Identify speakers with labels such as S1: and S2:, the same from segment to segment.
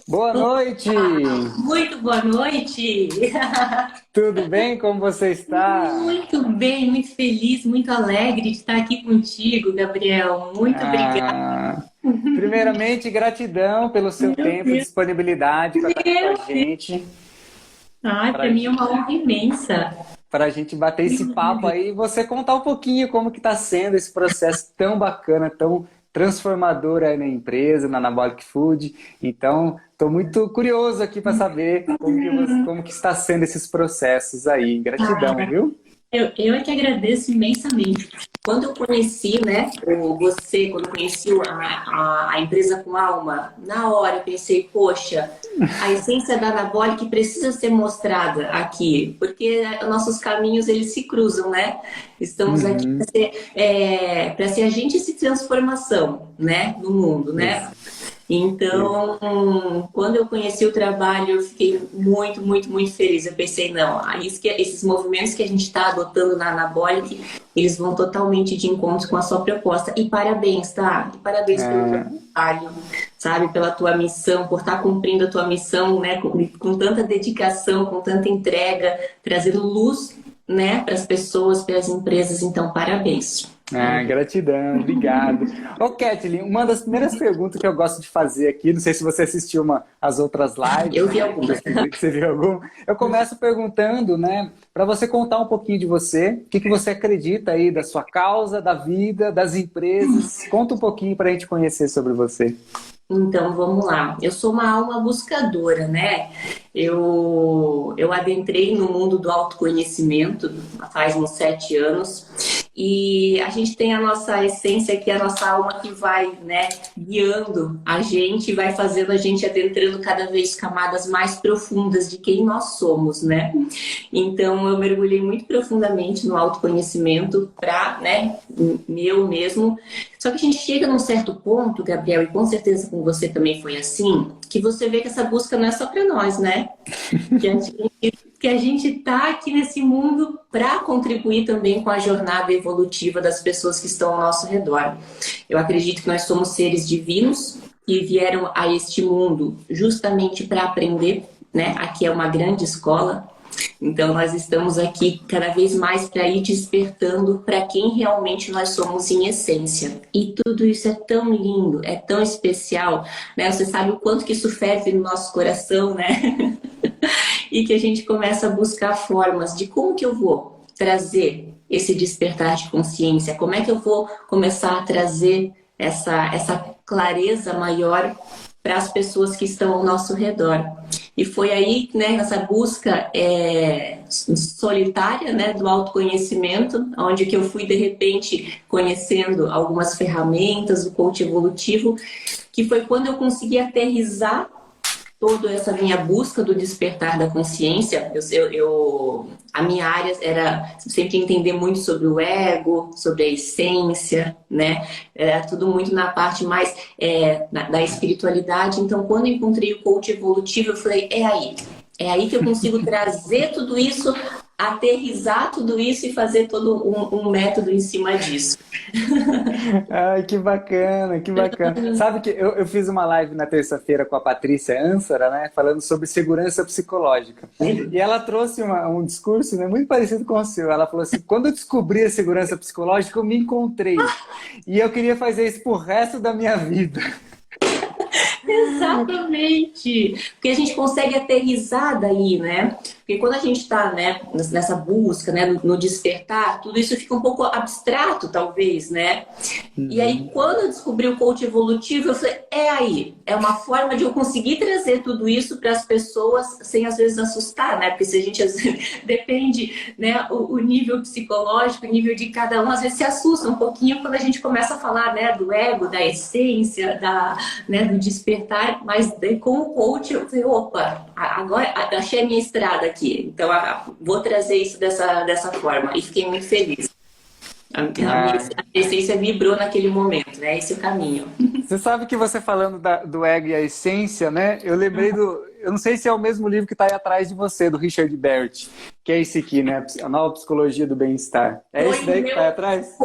S1: Boa noite!
S2: Muito boa noite!
S1: Tudo bem? Como você está?
S2: Muito bem, muito feliz, muito alegre de estar aqui contigo, Gabriel. Muito obrigada.
S1: Ah, primeiramente, gratidão pelo seu
S2: Meu
S1: tempo e
S2: Deus,
S1: disponibilidade para estar aqui com a
S2: meu Deus.
S1: gente,
S2: Ai, para
S1: para
S2: mim é uma honra imensa.
S1: a gente bater esse papo aí e você contar um pouquinho como que está sendo esse processo tão bacana, tão transformador aí na empresa, na Anabolic Food. Então, estou muito curioso aqui para saber como que está sendo esses processos aí. Gratidão, viu?
S2: Eu é que agradeço imensamente. Quando eu conheci, né, quando eu conheci a empresa com alma, na hora eu pensei, poxa, a essência da Anabolic precisa ser mostrada aqui, porque nossos caminhos eles se cruzam, né? Estamos aqui
S1: Uhum.
S2: para ser agentes de transformação, né, no mundo, né?
S1: Ex- ex-
S2: Então, quando eu conheci o trabalho, eu fiquei muito, muito, muito feliz. Eu pensei, não, esses movimentos que a gente está adotando na Anabolic, eles vão totalmente de encontro com a sua proposta. E parabéns, tá? E parabéns pelo teu
S1: Ah,
S2: trabalho, sabe? Pela tua missão, por estar cumprindo a tua missão, né? Com tanta dedicação, com tanta entrega, trazendo luz, né? Para as pessoas, para as empresas. Então, parabéns.
S1: Gratidão, obrigado. Ô, Kathleen, uma das primeiras perguntas que eu gosto de fazer aqui, não sei se você assistiu as outras lives,
S2: Eu vi
S1: né,
S2: algumas.
S1: que você viu algum, eu começo perguntando, né, para você contar um pouquinho de você, o que que você acredita aí da sua causa, da vida, das empresas, conta um pouquinho para a gente conhecer sobre você.
S2: Então, vamos lá. Eu sou uma alma buscadora, né? Eu adentrei no mundo do autoconhecimento faz uns 7 anos e a gente tem a nossa essência, que é a nossa alma que vai, né, guiando a gente, vai fazendo a gente adentrando cada vez camadas mais profundas de quem nós somos, né? Então, eu mergulhei muito profundamente no autoconhecimento para, né, meu mesmo. Só que a gente chega num certo ponto, Gabriel, e com certeza com você também foi assim, que você vê que essa busca não é só para nós, né? Que a gente está aqui nesse mundo para contribuir também com a jornada evolutiva das pessoas que estão ao nosso redor. Eu acredito que nós somos seres divinos que vieram a este mundo justamente para aprender, né? Aqui é uma grande escola. Então, nós estamos aqui cada vez mais para ir despertando para quem realmente nós somos em essência. E tudo isso é tão lindo, é tão especial, né? Você sabe o quanto que isso ferve no nosso coração, né? E que a gente começa a buscar formas de como que eu vou trazer esse despertar de consciência, como é que eu vou começar a trazer essa clareza maior para as pessoas que estão ao nosso redor. E foi aí, né, nessa busca solitária, né, do autoconhecimento, onde que eu fui de repente conhecendo algumas ferramentas do coach evolutivo, que foi quando eu consegui aterrissar toda essa minha busca do despertar da consciência. A minha área era sempre entender muito sobre o ego, sobre a essência, né? Era tudo muito na parte mais da espiritualidade. Então, quando eu encontrei o coach evolutivo, eu falei, é aí que eu consigo trazer tudo isso, aterrissar tudo isso e fazer todo um método em cima disso.
S1: Ai, que bacana, que bacana. Sabe que eu fiz uma live na terça-feira com a Patrícia Ansara, né, falando sobre segurança psicológica. E ela trouxe um discurso, né, muito parecido com o seu. Ela falou assim: quando eu descobri a segurança psicológica, eu me encontrei. E eu queria fazer isso pro resto da minha vida.
S2: Exatamente! Porque a gente consegue aterrissar daí, né? Porque quando a gente está, né, nessa busca, né, no despertar, tudo isso fica um pouco abstrato, talvez, né? E aí,
S1: Uhum.
S2: quando eu descobri o coach evolutivo, eu falei, é uma forma de eu conseguir trazer tudo isso para as pessoas sem às vezes assustar, né? Porque se a gente às vezes, depende, né, o nível psicológico, o nível de cada um, às vezes se assusta um pouquinho quando a gente começa a falar, né, do ego, da essência, né, do despertar, mas com o coach eu falei, opa, agora achei a minha estrada aqui, então vou trazer isso dessa forma, e fiquei muito feliz. A minha
S1: Ah,
S2: essência vibrou naquele momento, né? Esse é o caminho.
S1: você sabe que você falando do ego e a essência, né? Eu lembrei eu não sei se é o mesmo livro que está aí atrás de você, do Richard Barrett, que é esse aqui, né? A Nova Psicologia do Bem-Estar. É
S2: Foi
S1: esse
S2: o
S1: daí que está aí
S2: meu,
S1: atrás?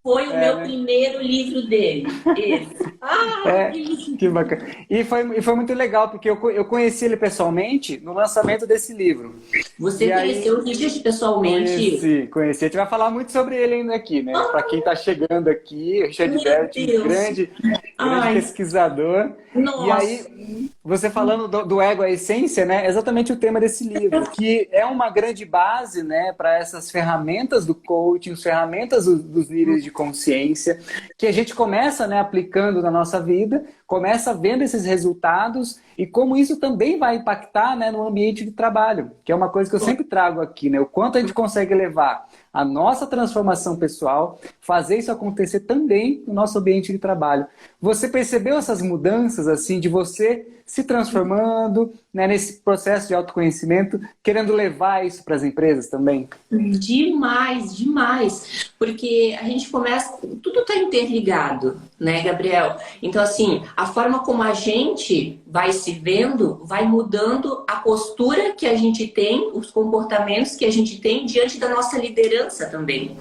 S2: Foi o meu
S1: né?
S2: primeiro livro dele. Esse. Ah,
S1: É,
S2: que lindo.
S1: que bacana. E foi muito legal, porque eu conheci ele pessoalmente no lançamento desse livro.
S2: Você
S1: E
S2: conheceu
S1: aí,
S2: o Richard pessoalmente?
S1: conheci. A gente vai falar muito sobre ele ainda aqui, né? Para quem está chegando aqui, o Richard
S2: Meu
S1: Barrett, um
S2: Deus.
S1: grande
S2: Ai,
S1: pesquisador. E
S2: nossa.
S1: aí, você falando do ego, a essência, né? É exatamente o tema desse livro, que é uma grande base, né, para essas ferramentas do coaching, as ferramentas dos líderes de consciência, que a gente começa, né, aplicando na nossa vida, começa vendo esses resultados e como isso também vai impactar, né, no ambiente de trabalho, que é uma coisa que eu sempre trago aqui, né? O quanto a gente consegue levar a nossa transformação pessoal, fazer isso acontecer também no nosso ambiente de trabalho. Você percebeu essas mudanças, assim, de você se transformando, né, nesse processo de autoconhecimento, querendo levar isso para as empresas também?
S2: Demais, demais. Porque a gente começa, tudo está interligado, né, Gabriel? Então, assim, a forma como a gente vai se vendo vai mudando a postura que a gente tem, os comportamentos que a gente tem diante da nossa liderança também.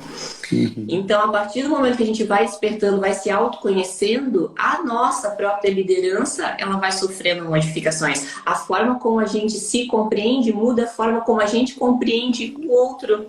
S1: Uhum.
S2: Então, a partir do momento que a gente vai despertando, vai se autoconhecendo, a nossa própria liderança, ela vai sofrendo modificações. A forma como a gente se compreende muda a forma como a gente compreende o outro.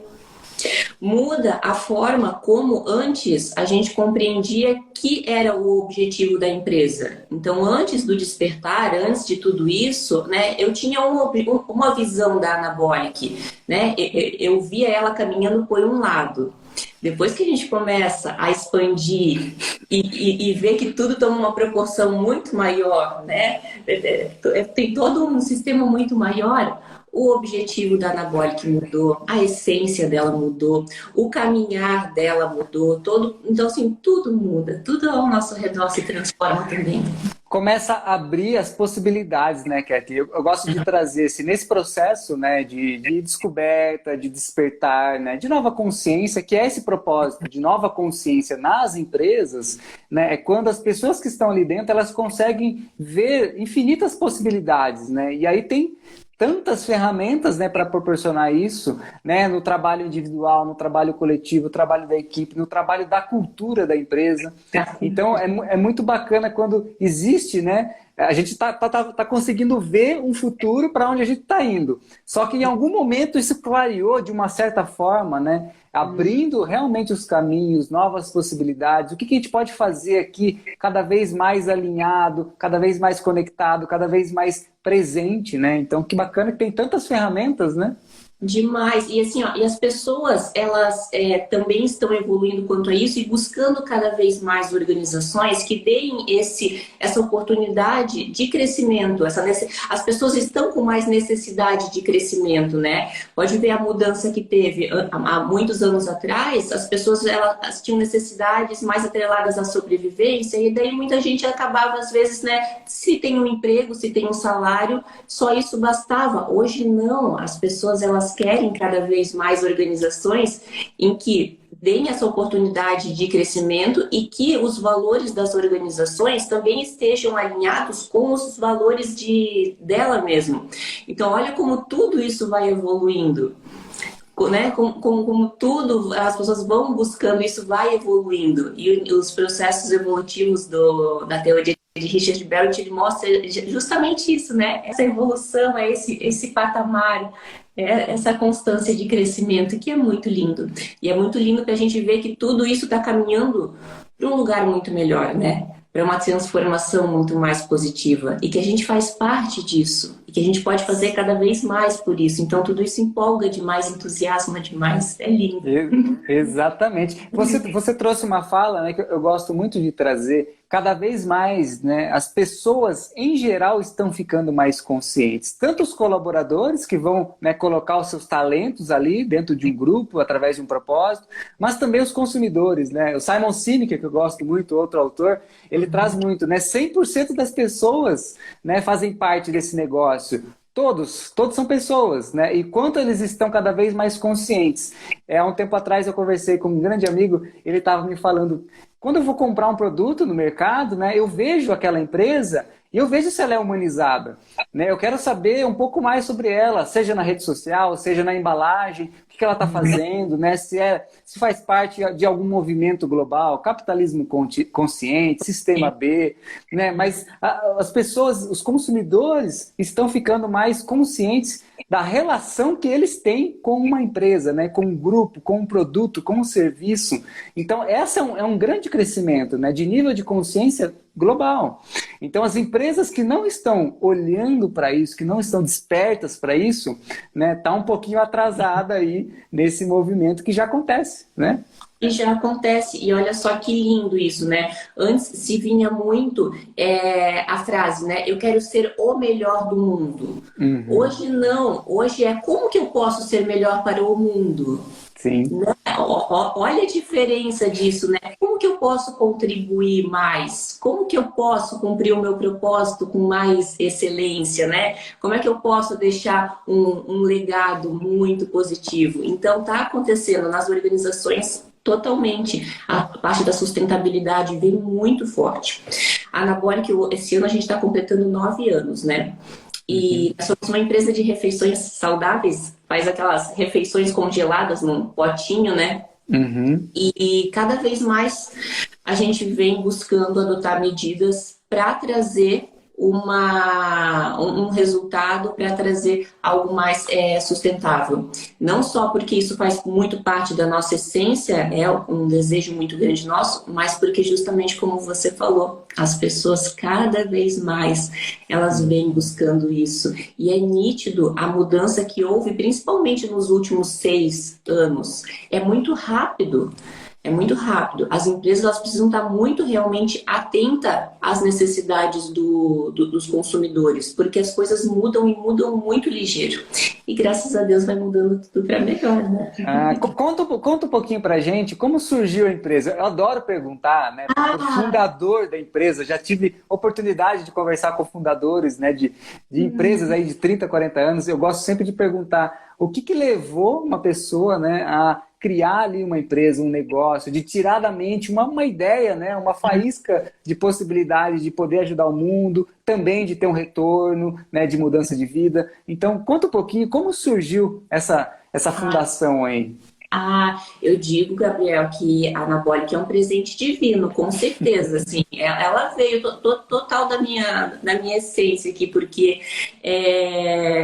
S2: Muda a forma como antes a gente compreendia que era o objetivo da empresa. Então, antes do despertar, antes de tudo isso, né, eu tinha uma visão da Anabolic, né? Eu via ela caminhando por um lado. Depois que a gente começa a expandir e ver que tudo toma uma proporção muito maior, né? Tem todo um sistema muito maior. O objetivo da Anabolic mudou, a essência dela mudou, o caminhar dela mudou, todo, então assim, tudo muda, tudo ao nosso redor se transforma também.
S1: Começa a abrir as possibilidades, né, Kathy? Eu gosto de trazer nesse processo, né, de descoberta, de despertar, né, de nova consciência, que é esse propósito de nova consciência nas empresas, né, é quando as pessoas que estão ali dentro, elas conseguem ver infinitas possibilidades, né, e aí tem tantas ferramentas, né, para proporcionar isso, né, no trabalho individual, no trabalho coletivo, no trabalho da equipe, no trabalho da cultura da empresa. Então, é muito bacana quando existe, né, a gente tá conseguindo ver um futuro para onde a gente está indo. Só que em algum momento isso clareou de uma certa forma, né, abrindo realmente os caminhos, novas possibilidades. O que a gente pode fazer aqui cada vez mais alinhado, cada vez mais conectado, cada vez mais presente, né? Então, que bacana que tem tantas ferramentas, né?
S2: Demais. E assim, ó, e as pessoas, elas também estão evoluindo quanto a isso e buscando cada vez mais organizações que deem essa oportunidade de crescimento. As pessoas estão com mais necessidade de crescimento, né? Pode ver a mudança que teve há muitos anos atrás, as pessoas elas tinham necessidades mais atreladas à sobrevivência e daí muita gente acabava, às vezes, né? Se tem um emprego, se tem um salário, só isso bastava. Hoje não, as pessoas elas querem cada vez mais organizações em que deem essa oportunidade de crescimento e que os valores das organizações também estejam alinhados com os valores dela mesmo. Então, olha como tudo isso vai evoluindo. Né? Como tudo, as pessoas vão buscando, isso vai evoluindo. E os processos evolutivos da teoria de Richard Barrett, ele mostra justamente isso, né? Essa evolução, esse patamar, essa constância de crescimento, que é muito lindo. E é muito lindo que a gente vê que tudo isso está caminhando para um lugar muito melhor, né? Para uma transformação muito mais positiva. E que a gente faz parte disso. E que a gente pode fazer cada vez mais por isso. Então, tudo isso empolga demais, entusiasma demais. É lindo.
S1: Exatamente. Você trouxe uma fala, né, que eu gosto muito de trazer. Cada vez mais, né, as pessoas, em geral, estão ficando mais conscientes. Tanto os colaboradores, que vão, né, colocar os seus talentos ali dentro de um grupo, através de um propósito, mas também os consumidores. Né? O Simon Sinek, que eu gosto muito, outro autor, ele traz muito, né, 100% das pessoas, né, fazem parte desse negócio. Todos são pessoas, né? E quanto eles estão cada vez mais conscientes. Há um tempo atrás eu conversei com um grande amigo, ele estava me falando, quando eu vou comprar um produto no mercado, né, eu vejo aquela empresa E eu vejo se ela é humanizada, né? Eu quero saber um pouco mais sobre ela, seja na rede social, seja na embalagem, o que ela está fazendo, né? Se faz parte de algum movimento global, capitalismo consciente, sistema B, né? Mas as pessoas, os consumidores estão ficando mais conscientes da relação que eles têm com uma empresa, né? Com um grupo, com um produto, com um serviço. Então, essa é um grande crescimento, né? De nível de consciência global. Então, as empresas que não estão olhando para isso, que não estão despertas para isso, né? Tá um pouquinho atrasada aí nesse movimento que já acontece, né?
S2: E já acontece, e olha só que lindo isso, né? Antes se vinha muito a frase, né? Eu quero ser o melhor do mundo.
S1: Uhum.
S2: Hoje não, hoje é como que eu posso ser melhor para o mundo?
S1: Sim.
S2: Né? Olha a diferença disso, né? Como que eu posso contribuir mais? Como que eu posso cumprir o meu propósito com mais excelência, né? Como é que eu posso deixar um legado muito positivo? Então, está acontecendo nas organizações totalmente. A parte da sustentabilidade vem muito forte. A Anabolic, esse ano a gente está completando 9 anos, né? E nós somos uma empresa de refeições saudáveis, faz aquelas refeições congeladas num potinho, né?
S1: Uhum.
S2: E cada vez mais a gente vem buscando adotar medidas para trazer um resultado, para trazer algo mais sustentável. Não só porque isso faz muito parte da nossa essência, é um desejo muito grande nosso, mas porque justamente como você falou, as pessoas cada vez mais elas vêm buscando isso. E é nítido a mudança que houve, principalmente nos últimos 6 anos. É muito rápido. É muito rápido. As empresas elas precisam estar muito realmente atentas às necessidades dos consumidores, porque as coisas mudam e mudam muito ligeiro. E graças a Deus vai mudando tudo para melhor, né?
S1: Conta um pouquinho pra gente como surgiu a empresa. Eu adoro perguntar, né, pro fundador da empresa. Já tive oportunidade de conversar com fundadores, né, de empresas aí de 30, 40 anos. Eu gosto sempre de perguntar o que levou uma pessoa, né, a criar ali uma empresa, um negócio, de tirar da mente uma ideia, né, uma faísca de possibilidade de poder ajudar o mundo, também de ter um retorno, né, de mudança de vida. Então, conta um pouquinho como surgiu essa fundação aí.
S2: Eu digo, Gabriel, que a Anabolic é um presente divino, com certeza, assim, ela veio total da minha essência aqui, porque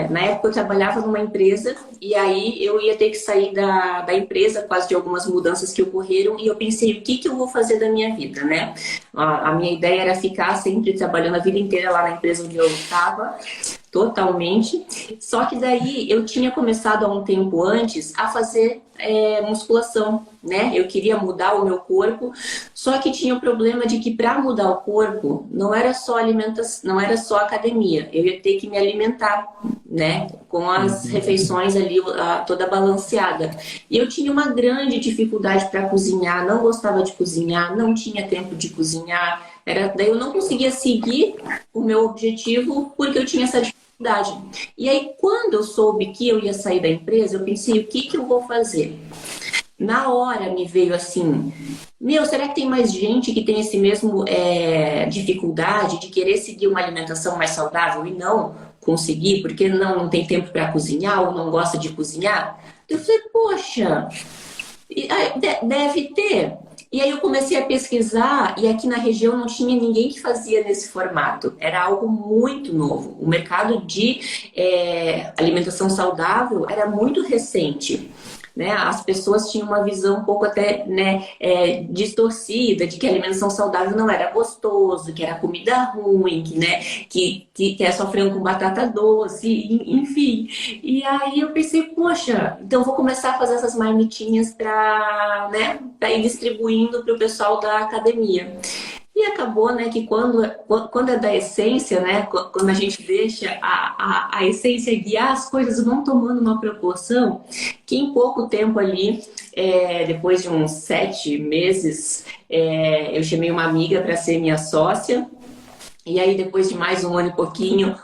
S2: na época eu trabalhava numa empresa e aí eu ia ter que sair da empresa, quase de algumas mudanças que ocorreram, e eu pensei, o que eu vou fazer da minha vida, né? A minha ideia era ficar sempre trabalhando a vida inteira lá na empresa onde eu estava, totalmente. Só que daí eu tinha começado há um tempo antes a fazer musculação, né? Eu queria mudar o meu corpo, só que tinha o problema de que para mudar o corpo não era só alimentação, não era só academia, eu ia ter que me alimentar, né? Com as refeições ali toda balanceada. E eu tinha uma grande dificuldade para cozinhar, não gostava de cozinhar, não tinha tempo de cozinhar. Daí eu não conseguia seguir o meu objetivo porque eu tinha essa dificuldade. E aí, quando eu soube que eu ia sair da empresa, eu pensei, o que eu vou fazer? Na hora me veio assim, será que tem mais gente que tem esse mesmo dificuldade de querer seguir uma alimentação mais saudável e não conseguir, porque não tem tempo para cozinhar ou não gosta de cozinhar? Eu falei, poxa, deve ter. E aí eu comecei a pesquisar e aqui na região não tinha ninguém que fazia nesse formato. Era algo muito novo. O mercado de alimentação saudável era muito recente. Né? As pessoas tinham uma visão um pouco até distorcida de que a alimentação saudável não era gostoso, que era comida ruim, que é só frango com batata doce, enfim. E aí eu pensei, poxa, então vou começar a fazer essas marmitinhas para ir distribuindo para o pessoal da academia. E acabou, né, que quando é da essência, né, quando a gente deixa a essência guiar, as coisas vão tomando uma proporção que em pouco tempo ali, depois de uns 7 meses, eu chamei uma amiga para ser minha sócia. E aí, depois de mais 1 ano e pouquinho,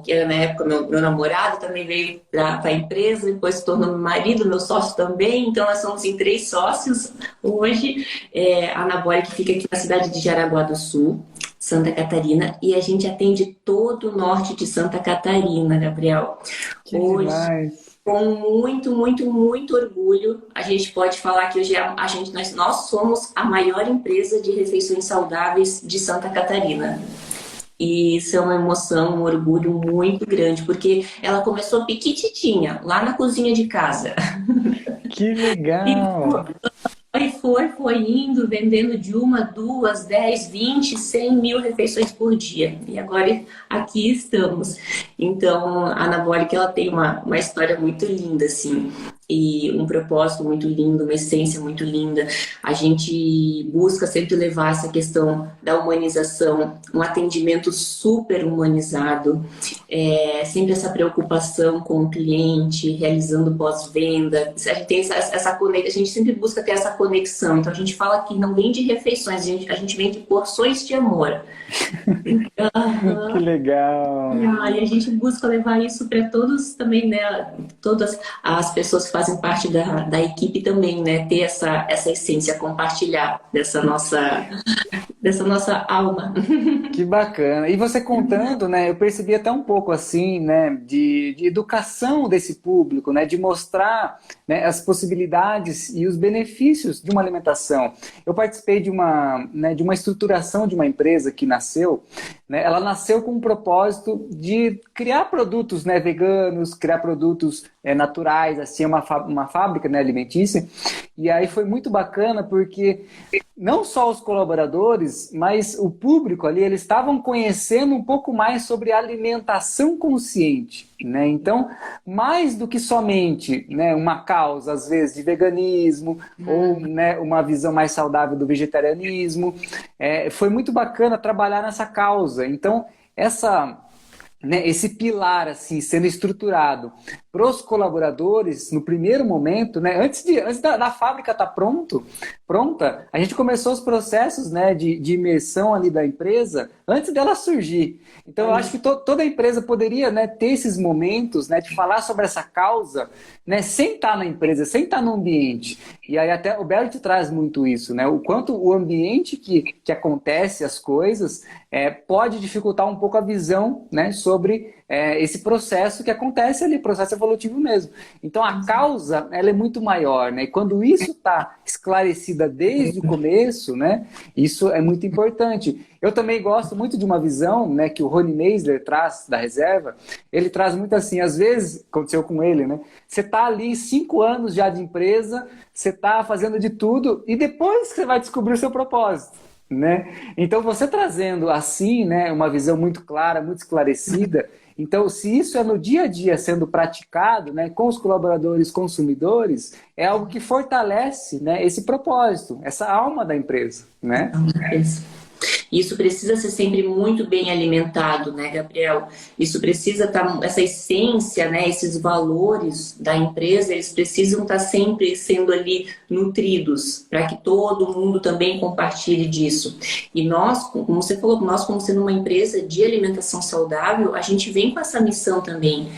S2: que era na época meu namorado, também veio para a empresa, depois se tornou meu marido, meu sócio também. Então, nós somos em 3 sócios hoje. A Anabolic fica aqui na cidade de Jaraguá do Sul. Santa Catarina, e a gente atende todo o norte de Santa Catarina, Gabriel.
S1: Que
S2: Hoje,
S1: demais.
S2: com muito, muito, muito orgulho, a gente pode falar que hoje nós somos a maior empresa de refeições saudáveis de Santa Catarina. E isso é uma emoção, um orgulho muito grande, porque ela começou piquititinha, lá na cozinha de casa.
S1: Que
S2: E
S1: legal.
S2: foi indo, vendendo de uma, duas, 10, 20, 100 mil refeições por dia. E agora aqui estamos. Então, a Anabólica, ela tem uma história muito linda, assim, e um propósito muito lindo, uma essência muito linda. A gente busca sempre levar essa questão da humanização, um atendimento super humanizado, sempre essa preocupação com o cliente, realizando pós-venda. A gente tem a gente sempre busca ter essa conexão. Então a gente fala que não vende refeições, a gente vende porções de amor.
S1: Que legal.
S2: E a gente busca levar isso para todos também, né? Todas as pessoas que fazem parte da equipe também, né? Ter essa essência, compartilhar dessa nossa alma.
S1: Que bacana. E você contando, né, eu percebi até um pouco assim, né, de educação desse público, né, de mostrar, né, as possibilidades e os benefícios de uma alimentação. Eu participei de uma estruturação de uma empresa que nasceu, né, ela nasceu com o propósito de criar produtos, né, veganos, criar produtos naturais, assim, uma fábrica, né, alimentícia. E aí foi muito bacana porque não só os colaboradores, mas o público ali, eles estavam conhecendo um pouco mais sobre alimentação consciente, né? Então, mais do que somente, né, uma causa, às vezes, de veganismo, ou, né, uma visão mais saudável do vegetarianismo, foi muito bacana trabalhar nessa causa. Então, esse pilar assim sendo estruturado para os colaboradores no primeiro momento, né, antes da fábrica estar pronta, a gente começou os processos, né, de imersão ali da empresa antes dela surgir. Então eu acho que toda empresa poderia, né, ter esses momentos, né, de falar sobre essa causa, né, sem estar na empresa, sem estar no ambiente. E aí até o Bert traz muito isso, né, o quanto o ambiente que acontece as coisas pode dificultar um pouco a visão, né, sobre esse processo que acontece ali, processo evolutivo mesmo. Então a causa, ela é muito maior, né? E quando isso está esclarecida desde o começo, né? Isso é muito importante. Eu também gosto muito de uma visão, né, que o Rony Meisler traz da reserva. Ele traz muito assim, às vezes, aconteceu com ele, né? Você está ali 5 anos já de empresa, você está fazendo de tudo e depois que você vai descobrir o seu propósito. Né? Então você trazendo assim, né, uma visão muito clara, muito esclarecida, então se isso é no dia a dia sendo praticado, né, com os colaboradores consumidores, é algo que fortalece, né, esse propósito, essa alma da empresa, né?
S2: Isso precisa ser sempre muito bem alimentado, né, Gabriel? Isso precisa estar, essa essência, né, esses valores da empresa, eles precisam estar sempre sendo ali nutridos, para que todo mundo também compartilhe disso. E nós, como você falou, nós como sendo uma empresa de alimentação saudável, a gente vem com essa missão também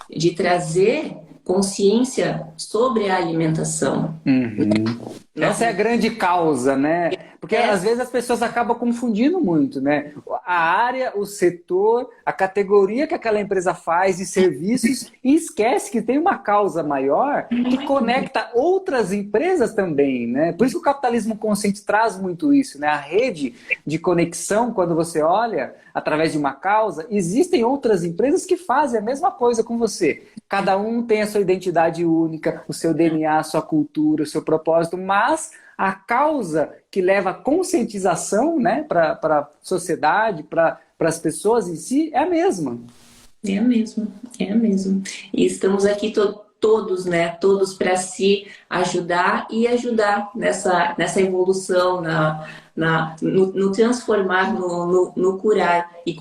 S2: de trazer consciência sobre a alimentação.
S1: Uhum. Essa é a grande causa, né? Porque às vezes as pessoas acabam confundindo muito, né? A área, o setor, a categoria que aquela empresa faz de serviços e esquece que tem uma causa maior que conecta outras empresas também, né? Por isso que o capitalismo consciente traz muito isso, né? A rede de conexão, quando você olha através de uma causa, existem outras empresas que fazem a mesma coisa com você. Cada um tem a sua identidade única, o seu DNA, a sua cultura, o seu propósito, mas a causa que leva a conscientização, né, para a sociedade, para as pessoas em si, é a mesma.
S2: É a mesma, é a mesma. E estamos aqui todos, né, todos para se ajudar e ajudar nessa evolução, no transformar, no curar. E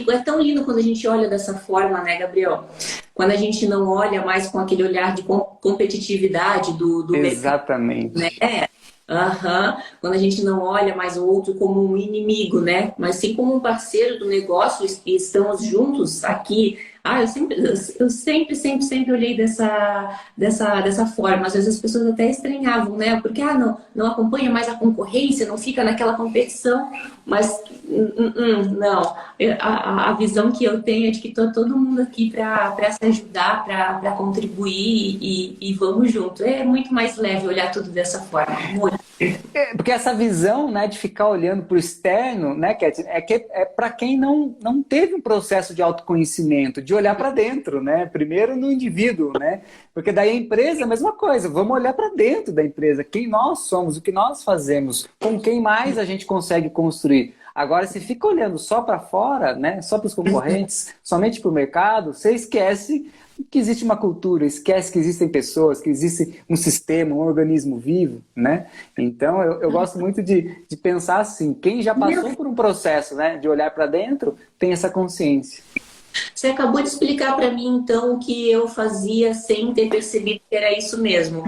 S2: é tão lindo quando a gente olha dessa forma, né, Gabriel? Quando a gente não olha mais com aquele olhar de competitividade do
S1: Exatamente.
S2: mercado, né? Quando a gente não olha mais o outro como um inimigo, né? Mas sim como um parceiro do negócio e estamos juntos aqui eu sempre olhei dessa forma. Às vezes as pessoas até estranhavam, né? Porque, não acompanha mais a concorrência, não fica naquela competição. Mas, não. A visão que eu tenho é de que tô todo mundo aqui para se ajudar, para contribuir e vamos junto. É muito mais leve olhar tudo dessa forma. Muito.
S1: Porque essa visão, né, de ficar olhando para o externo, né, Cat, é para quem não teve um processo de autoconhecimento, de olhar para dentro, né? Primeiro no indivíduo, né? Porque daí a empresa, a mesma coisa, vamos olhar para dentro da empresa, quem nós somos, o que nós fazemos, com quem mais a gente consegue construir. Agora, se fica olhando só para fora, né, só para os concorrentes, somente para o mercado, você esquece que existe uma cultura, esquece que existem pessoas, que existe um sistema, um organismo vivo, né? Então, eu gosto muito de pensar assim, quem já passou por um processo, né, de olhar para dentro, tem essa consciência.
S2: Você acabou de explicar para mim, então, o que eu fazia sem ter percebido que era isso mesmo.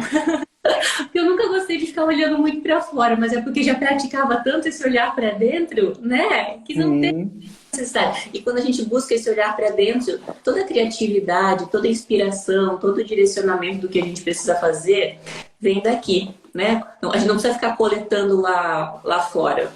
S2: Porque eu nunca gostei de ficar olhando muito para fora, mas é porque já praticava tanto esse olhar para dentro, né? Que não tem necessidade. E quando a gente busca esse olhar para dentro, toda a criatividade, toda a inspiração, todo o direcionamento do que a gente precisa fazer vem daqui, né? A gente não precisa ficar coletando lá fora.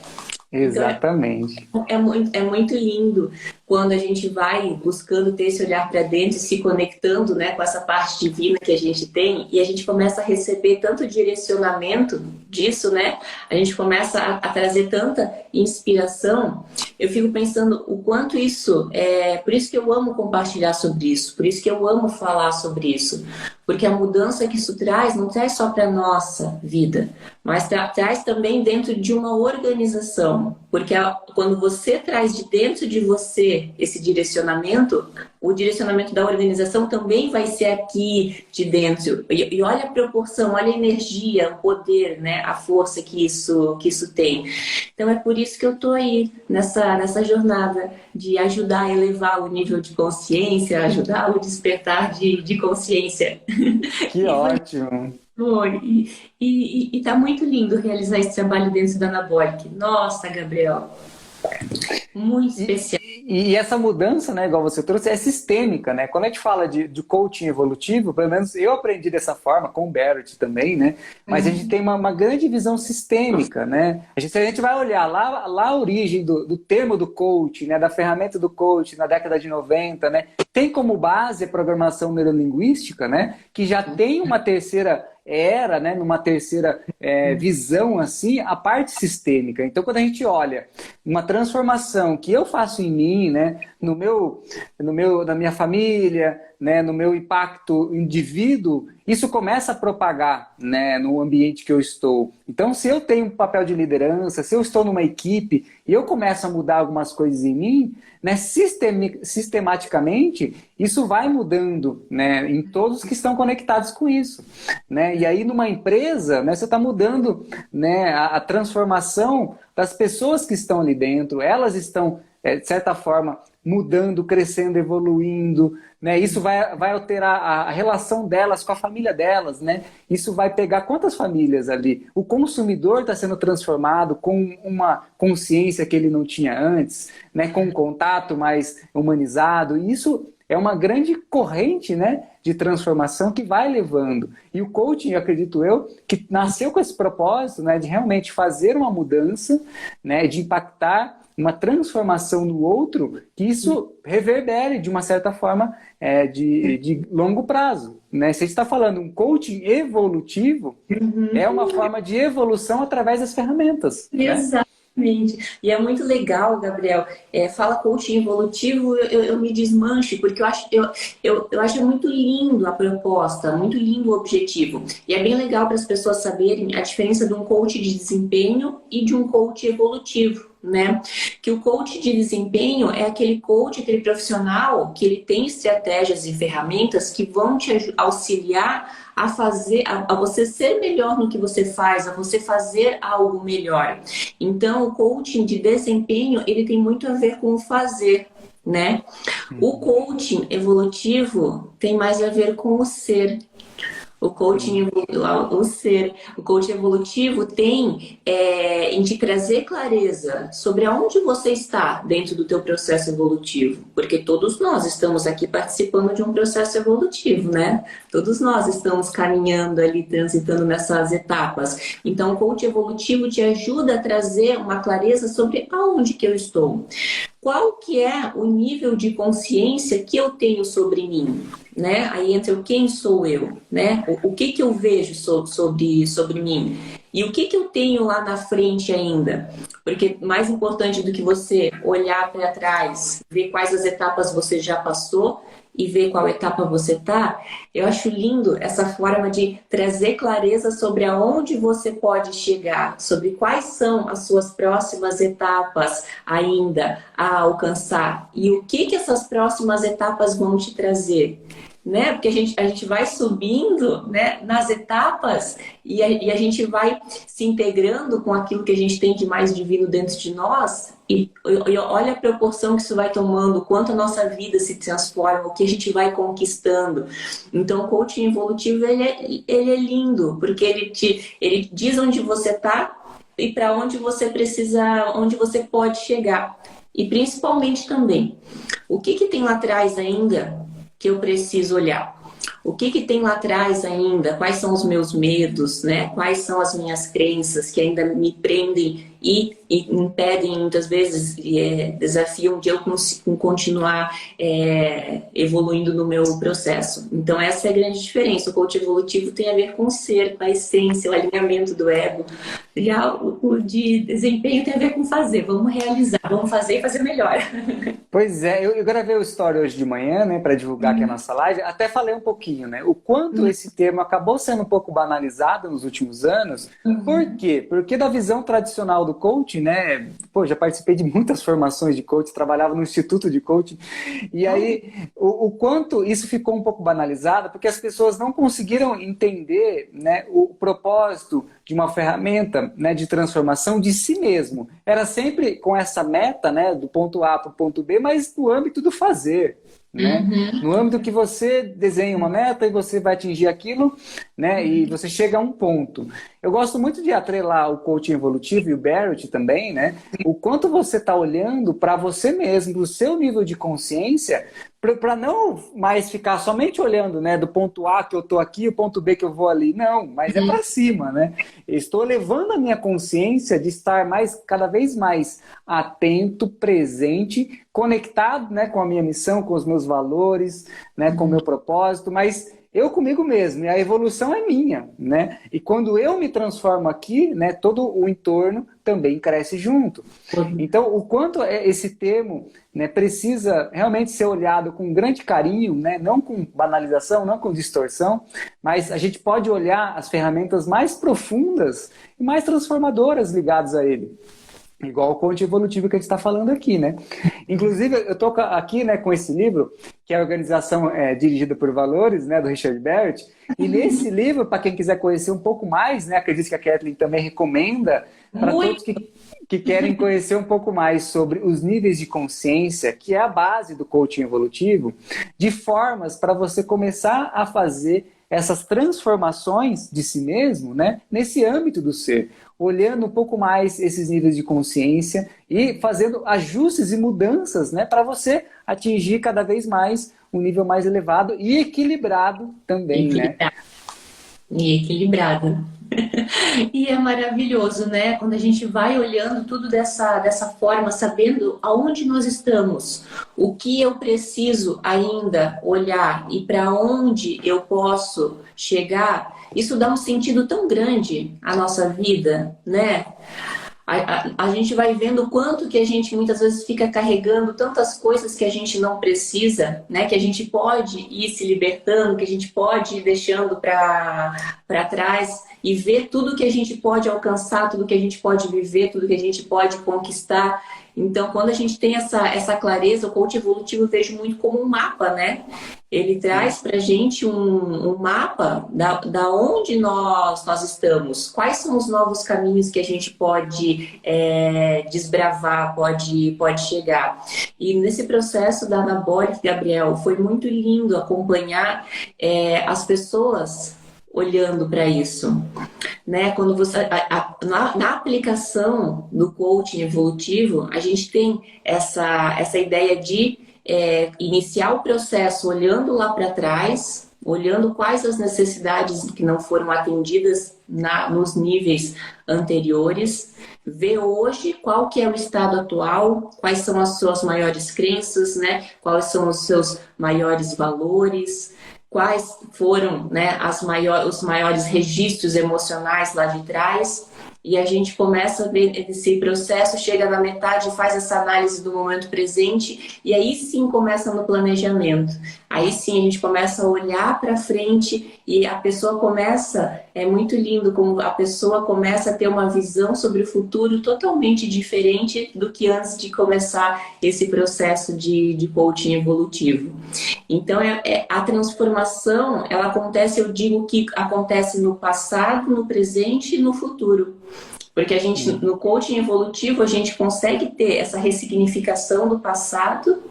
S1: Exatamente.
S2: Então, é muito lindo quando a gente vai buscando ter esse olhar para dentro e se conectando, né, com essa parte divina que a gente tem, e a gente começa a receber tanto direcionamento disso, né? A gente começa a trazer tanta inspiração. Eu fico pensando o quanto isso é. Por isso que eu amo compartilhar sobre isso, por isso que eu amo falar sobre isso. Porque a mudança que isso traz não traz só para a nossa vida, mas traz também dentro de uma organização. Porque quando você traz de dentro de você esse direcionamento, o direcionamento da organização também vai ser aqui de dentro. E olha a proporção, olha a energia, o poder, né? A força que isso tem. Então é por isso que eu estou aí nessa jornada de ajudar a elevar o nível de consciência, ajudar o despertar de consciência.
S1: Que ótimo!
S2: E tá muito lindo realizar esse trabalho dentro da Anabolic. Nossa, Gabriel, muito especial.
S1: E essa mudança, né, igual você trouxe, é sistêmica, né? Quando a gente fala de coaching evolutivo, pelo menos eu aprendi dessa forma, com o Barrett também, né? Mas a gente tem uma grande visão sistêmica, né? Se a gente vai olhar lá a origem do termo do coaching, né, da ferramenta do coaching na década de 90, né? Tem como base a programação neurolinguística, né? Que já tem uma terceira era, né, numa terceira visão, assim, a parte sistêmica. Então, quando a gente olha uma transformação que eu faço em mim, né, na minha família, né, no meu impacto indivíduo, isso começa a propagar, né, no ambiente que eu estou. Então, se eu tenho um papel de liderança, se eu estou numa equipe e eu começo a mudar algumas coisas em mim, né, sistematicamente, isso vai mudando, né, em todos que estão conectados com isso, né? E aí, numa empresa, né, você está mudando, né, a transformação das pessoas que estão ali dentro. Elas estão, de certa forma, mudando, crescendo, evoluindo, né? Isso vai alterar a relação delas com a família delas, né? Isso vai pegar quantas famílias ali? O consumidor está sendo transformado com uma consciência que ele não tinha antes, né? Com um contato mais humanizado. E isso é uma grande corrente, né, de transformação que vai levando. E o coaching, acredito eu, que nasceu com esse propósito, né, de realmente fazer uma mudança, né, de impactar uma transformação no outro, que isso reverbere de uma certa forma de longo prazo, né? Se a gente está falando um coaching evolutivo, é uma forma de evolução através das ferramentas.
S2: Exato. E é muito legal, Gabriel. Fala coaching evolutivo, eu me desmancho, porque eu acho muito lindo a proposta, muito lindo o objetivo. E é bem legal para as pessoas saberem a diferença de um coach de desempenho e de um coach evolutivo, né? Que o coach de desempenho é aquele coach, aquele profissional que ele tem estratégias e ferramentas que vão te auxiliar a fazer, a você ser melhor no que você faz, a você fazer algo melhor. Então, o coaching de desempenho, ele tem muito a ver com o fazer, né? O coaching evolutivo tem mais a ver com o ser. O coaching, o coaching evolutivo tem em te trazer clareza sobre aonde você está dentro do teu processo evolutivo, porque todos nós estamos aqui participando de um processo evolutivo, né? Todos nós estamos caminhando ali, transitando nessas etapas. Então, o coaching evolutivo te ajuda a trazer uma clareza sobre aonde que eu estou. Qual que é o nível de consciência que eu tenho sobre mim, né? Aí entra o quem sou eu, né? O que que eu vejo sobre mim e o que que eu tenho lá na frente ainda. Porque mais importante do que você olhar para trás, ver quais as etapas você já passou e ver qual etapa você tá, eu acho lindo essa forma de trazer clareza sobre aonde você pode chegar, sobre quais são as suas próximas etapas ainda a alcançar e o que que essas próximas etapas vão te trazer. Né? Porque a gente vai subindo, né, nas etapas e a gente vai se integrando com aquilo que a gente tem de mais divino dentro de nós e olha a proporção que isso vai tomando, quanto a nossa vida se transforma, o que a gente vai conquistando. Então o coaching evolutivo ele é lindo, porque ele diz onde você está e para onde você precisa, onde você pode chegar. E principalmente também, o que que tem lá atrás ainda que eu preciso olhar? O que que tem lá atrás ainda? Quais são os meus medos, né? Quais são as minhas crenças que ainda me prendem e impedem, muitas vezes, desafiam de eu continuar evoluindo no meu processo. Então, essa é a grande diferença. O coach evolutivo tem a ver com o ser, com a essência, o alinhamento do ego. Já o de desempenho tem a ver com fazer. Vamos realizar, vamos fazer e fazer melhor.
S1: Pois é, eu gravei o story hoje de manhã, né, para divulgar aqui a nossa live, até falei um pouquinho, né, o quanto esse termo acabou sendo um pouco banalizado nos últimos anos. Por quê? Porque da visão tradicional do coaching, né, pô, já participei de muitas formações de coaching, trabalhava no Instituto de Coaching, e aí o quanto isso ficou um pouco banalizado, porque as pessoas não conseguiram entender, né, o propósito de uma ferramenta, né, de transformação de si mesmo. Era sempre com essa meta, né, do ponto A para o ponto B, mas no âmbito do fazer. Né? No âmbito que você desenha uma meta e você vai atingir aquilo, né? E você chega a um ponto. Eu gosto muito de atrelar o coaching evolutivo e o Barrett também, né? O quanto você está olhando para você mesmo, para o seu nível de consciência, para não mais ficar somente olhando, né, do ponto A que eu estou aqui, o ponto B que eu vou ali. Não, mas é para cima, né? Eu estou levando a minha consciência de estar cada vez mais atento, presente, conectado, né, com a minha missão, com os meus valores, né, com o meu propósito, mas eu comigo mesmo, e a evolução é minha, né? E quando eu me transformo aqui, né, todo o entorno também cresce junto. Então, o quanto esse termo, né, precisa realmente ser olhado com grande carinho, né, não com banalização, não com distorção, mas a gente pode olhar as ferramentas mais profundas e mais transformadoras ligadas a ele. Igual o coaching evolutivo que a gente está falando aqui, né? Inclusive, eu estou aqui, né, com esse livro, que é a Organização Dirigida por Valores, né, do Richard Barrett. E nesse livro, para quem quiser conhecer um pouco mais, né, acredito que a Kathleen também recomenda para todos que querem conhecer um pouco mais sobre os níveis de consciência, que é a base do coaching evolutivo, de formas para você começar a fazer essas transformações de si mesmo, né, nesse âmbito do ser, olhando um pouco mais esses níveis de consciência e fazendo ajustes e mudanças, né, para você atingir cada vez mais um nível mais elevado e equilibrado também, né?
S2: E equilibrado. E é maravilhoso, né? Quando a gente vai olhando tudo dessa forma, sabendo aonde nós estamos, o que eu preciso ainda olhar e para onde eu posso chegar, isso dá um sentido tão grande à nossa vida, né? A gente vai vendo o quanto que a gente muitas vezes fica carregando tantas coisas que a gente não precisa, né? Que a gente pode ir se libertando, que a gente pode ir deixando para trás e ver tudo que a gente pode alcançar, tudo que a gente pode viver, tudo que a gente pode conquistar. Então, quando a gente tem essa clareza, o coach evolutivo eu vejo muito como um mapa, né? Ele traz para a gente um mapa da onde nós estamos, quais são os novos caminhos que a gente pode desbravar, pode chegar. E nesse processo da Anabólica, Gabriel, foi muito lindo acompanhar as pessoas olhando para isso, né? Quando você na aplicação do coaching evolutivo, a gente tem essa ideia de iniciar o processo olhando lá para trás, olhando quais as necessidades que não foram atendidas nos níveis anteriores, ver hoje qual que é o estado atual, quais são as suas maiores crenças, né? Quais são os seus maiores valores, quais foram, né, os maiores registros emocionais lá de trás. E a gente começa a ver esse processo, chega na metade, faz essa análise do momento presente, e aí sim começa no planejamento. Aí sim a gente começa a olhar para frente e a pessoa começa, é muito lindo como a pessoa começa a ter uma visão sobre o futuro totalmente diferente do que antes de começar esse processo de coaching evolutivo. Então a transformação, ela acontece, eu digo que acontece no passado, no presente e no futuro. Porque a gente, no coaching evolutivo, a gente consegue ter essa ressignificação do passado,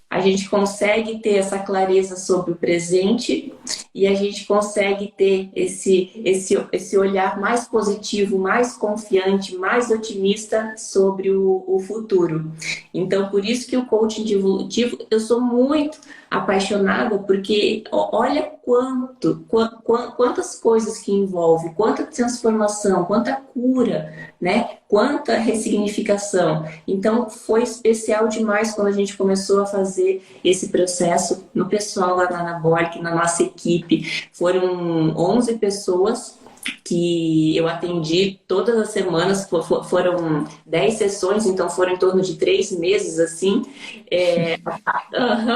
S2: a gente consegue ter essa clareza sobre o presente e a gente consegue ter esse olhar mais positivo, mais confiante, mais otimista sobre o futuro. Então, por isso que o coaching evolutivo, eu sou muito apaixonada, porque olha quantas coisas que envolve, quanta transformação, quanta cura, né? Quanta ressignificação. Então, foi especial demais quando a gente começou a fazer esse processo no pessoal lá na Anabolic, na nossa equipe. Foram 11 pessoas que eu atendi todas as semanas, foram 10 sessões, então foram em torno de 3 meses, assim,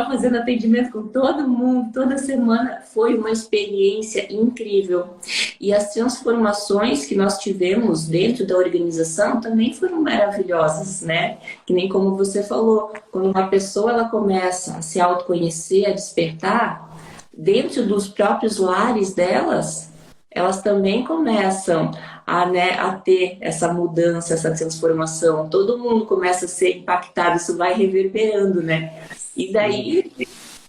S2: fazendo atendimento com todo mundo, toda semana. Foi uma experiência incrível. E as transformações que nós tivemos dentro da organização também foram maravilhosas, né? Que nem como você falou, quando uma pessoa ela começa a se autoconhecer, a despertar, dentro dos próprios lares delas, elas também começam a ter essa mudança, essa transformação. Todo mundo começa a ser impactado, isso vai reverberando, né? E daí,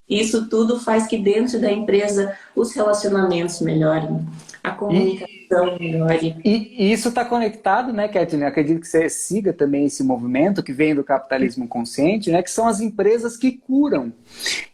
S2: isso tudo faz que dentro da empresa os relacionamentos melhorem, a comunicação melhore.
S1: E isso está conectado, né, Kathleen? Acredito que você siga também esse movimento que vem do capitalismo consciente, né, que são as empresas que curam.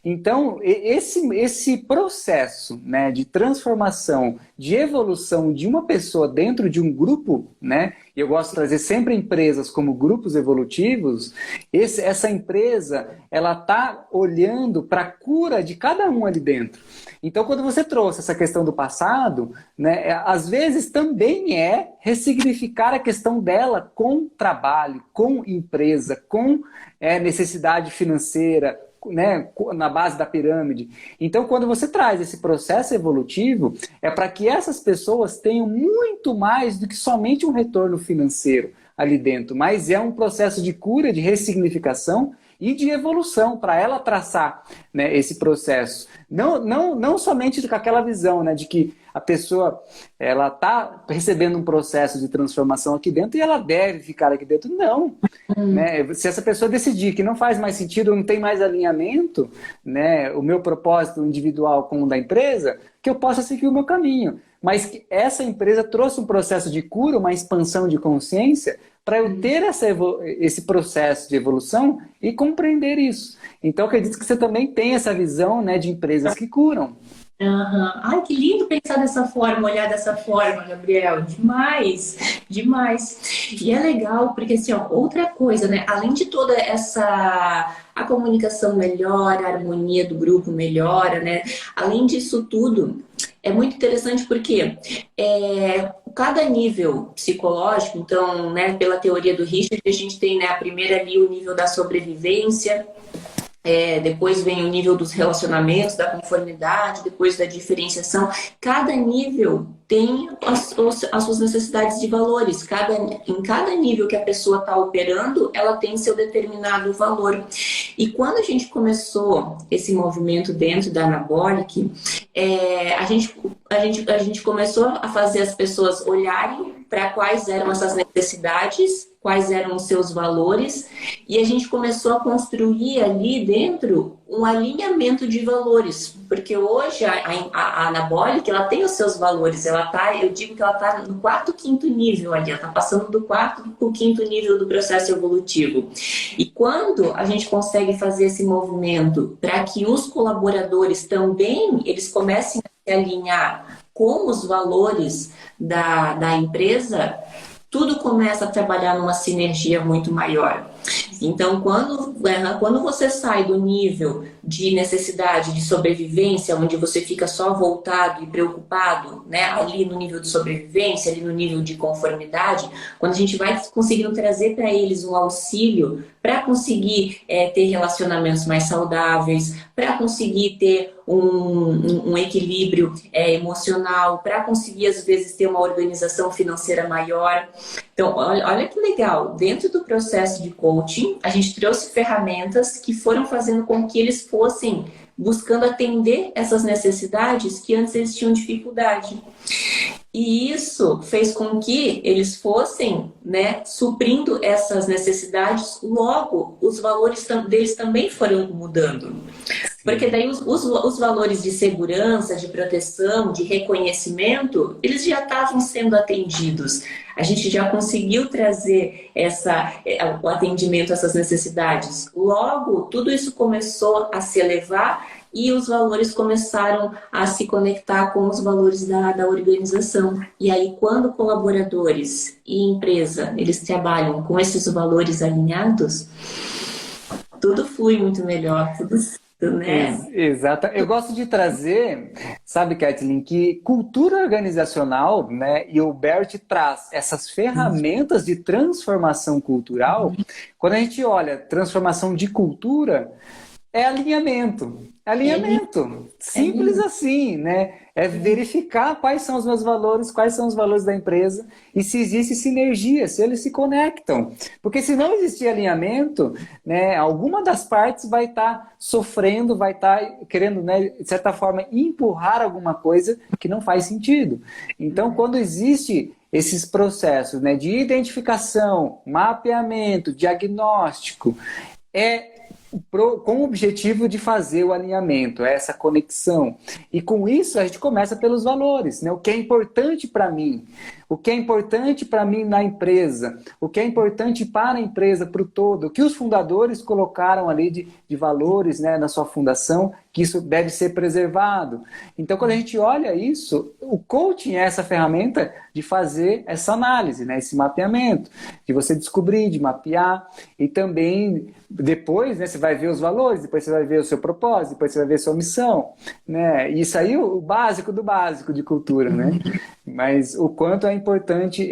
S1: Então, esse processo, né, de transformação, de evolução de uma pessoa dentro de um grupo, né, e eu gosto de trazer sempre empresas como grupos evolutivos, essa empresa, ela está olhando para a cura de cada um ali dentro. Então, quando você trouxe essa questão do passado, né, às vezes também é ressignificar a questão dela com trabalho, com empresa, com necessidade financeira, né, na base da pirâmide. Então, quando você traz esse processo evolutivo, é para que essas pessoas tenham muito mais do que somente um retorno financeiro ali dentro, mas é um processo de cura, de ressignificação e de evolução para ela traçar, né, esse processo. Não somente com aquela visão, né, de que a pessoa ela está recebendo um processo de transformação aqui dentro e ela deve ficar aqui dentro. Não. Né? Se essa pessoa decidir que não faz mais sentido, não tem mais alinhamento, né, o meu propósito individual com o da empresa, que eu possa seguir o meu caminho. Mas que essa empresa trouxe um processo de cura, uma expansão de consciência, para eu ter esse processo de evolução e compreender isso. Então, eu acredito que você também tem essa visão, né, de empresas que curam.
S2: Uhum. Ai, que lindo pensar dessa forma, olhar dessa forma, Gabriel. Demais, demais. E é legal, porque assim, ó, outra coisa, né? Além de toda a comunicação melhora, a harmonia do grupo melhora, né? Além disso tudo, é muito interessante porque cada nível psicológico, então, né, pela teoria do Richard, a gente tem, né, a primeira ali o nível da sobrevivência. Depois vem o nível dos relacionamentos, da conformidade, depois da diferenciação. Cada nível tem as suas necessidades de valores. Em cada nível que a pessoa está operando, ela tem seu determinado valor. E quando a gente começou esse movimento dentro da Anabolic, a gente começou a fazer as pessoas olharem para quais eram essas necessidades, quais eram os seus valores, e a gente começou a construir ali dentro um alinhamento de valores, porque hoje a Anabolic, ela tem os seus valores, eu digo que ela está no quarto, quinto nível ali, ela está passando do quarto para o quinto nível do processo evolutivo. E quando a gente consegue fazer esse movimento para que os colaboradores também, eles comecem a se alinhar com os valores da empresa, tudo começa a trabalhar numa sinergia muito maior. Então, quando você sai do nível de necessidade de sobrevivência, onde você fica só voltado e preocupado, né, ali no nível de sobrevivência, ali no nível de conformidade, quando a gente vai conseguindo trazer para eles um auxílio para conseguir ter relacionamentos mais saudáveis, para conseguir ter um equilíbrio emocional, para conseguir, às vezes, ter uma organização financeira maior. Então, olha que legal, dentro do processo de coaching, a gente trouxe ferramentas que foram fazendo com que eles fossem buscando atender essas necessidades que antes eles tinham dificuldade. E isso fez com que eles fossem, né, suprindo essas necessidades, logo os valores deles também foram mudando. Porque daí os valores de segurança, de proteção, de reconhecimento, eles já estavam sendo atendidos. A gente já conseguiu trazer o atendimento a essas necessidades. Logo, tudo isso começou a se elevar e os valores começaram a se conectar com os valores da organização. E aí, quando colaboradores e empresa, eles trabalham com esses valores alinhados, tudo flui muito melhor, né?
S1: Exato. Eu gosto de trazer, sabe, Kathleen, que cultura organizacional, né, e o Bert traz essas ferramentas de transformação cultural. Quando a gente olha transformação de cultura, é alinhamento. Alinhamento. Simples assim, né? É verificar quais são os meus valores, quais são os valores da empresa e se existe sinergia, se eles se conectam. Porque se não existir alinhamento, né, alguma das partes vai estar sofrendo, vai estar querendo, né, de certa forma, empurrar alguma coisa que não faz sentido. Então, quando existe esses processos, né, de identificação, mapeamento, diagnóstico, com o objetivo de fazer o alinhamento, essa conexão. E com isso a gente começa pelos valores, né? O que é importante para mim, o que é importante para mim na empresa, o que é importante para a empresa, para o todo, o que os fundadores colocaram ali de valores, né, na sua fundação, que isso deve ser preservado. Então, quando a gente olha isso, o coaching é essa ferramenta de fazer essa análise, né, esse mapeamento, de você descobrir, de mapear, e também depois, né, você vai ver os valores, depois você vai ver o seu propósito, depois você vai ver a sua missão, né? E isso aí o básico do básico de cultura, né? Mas o quanto é importante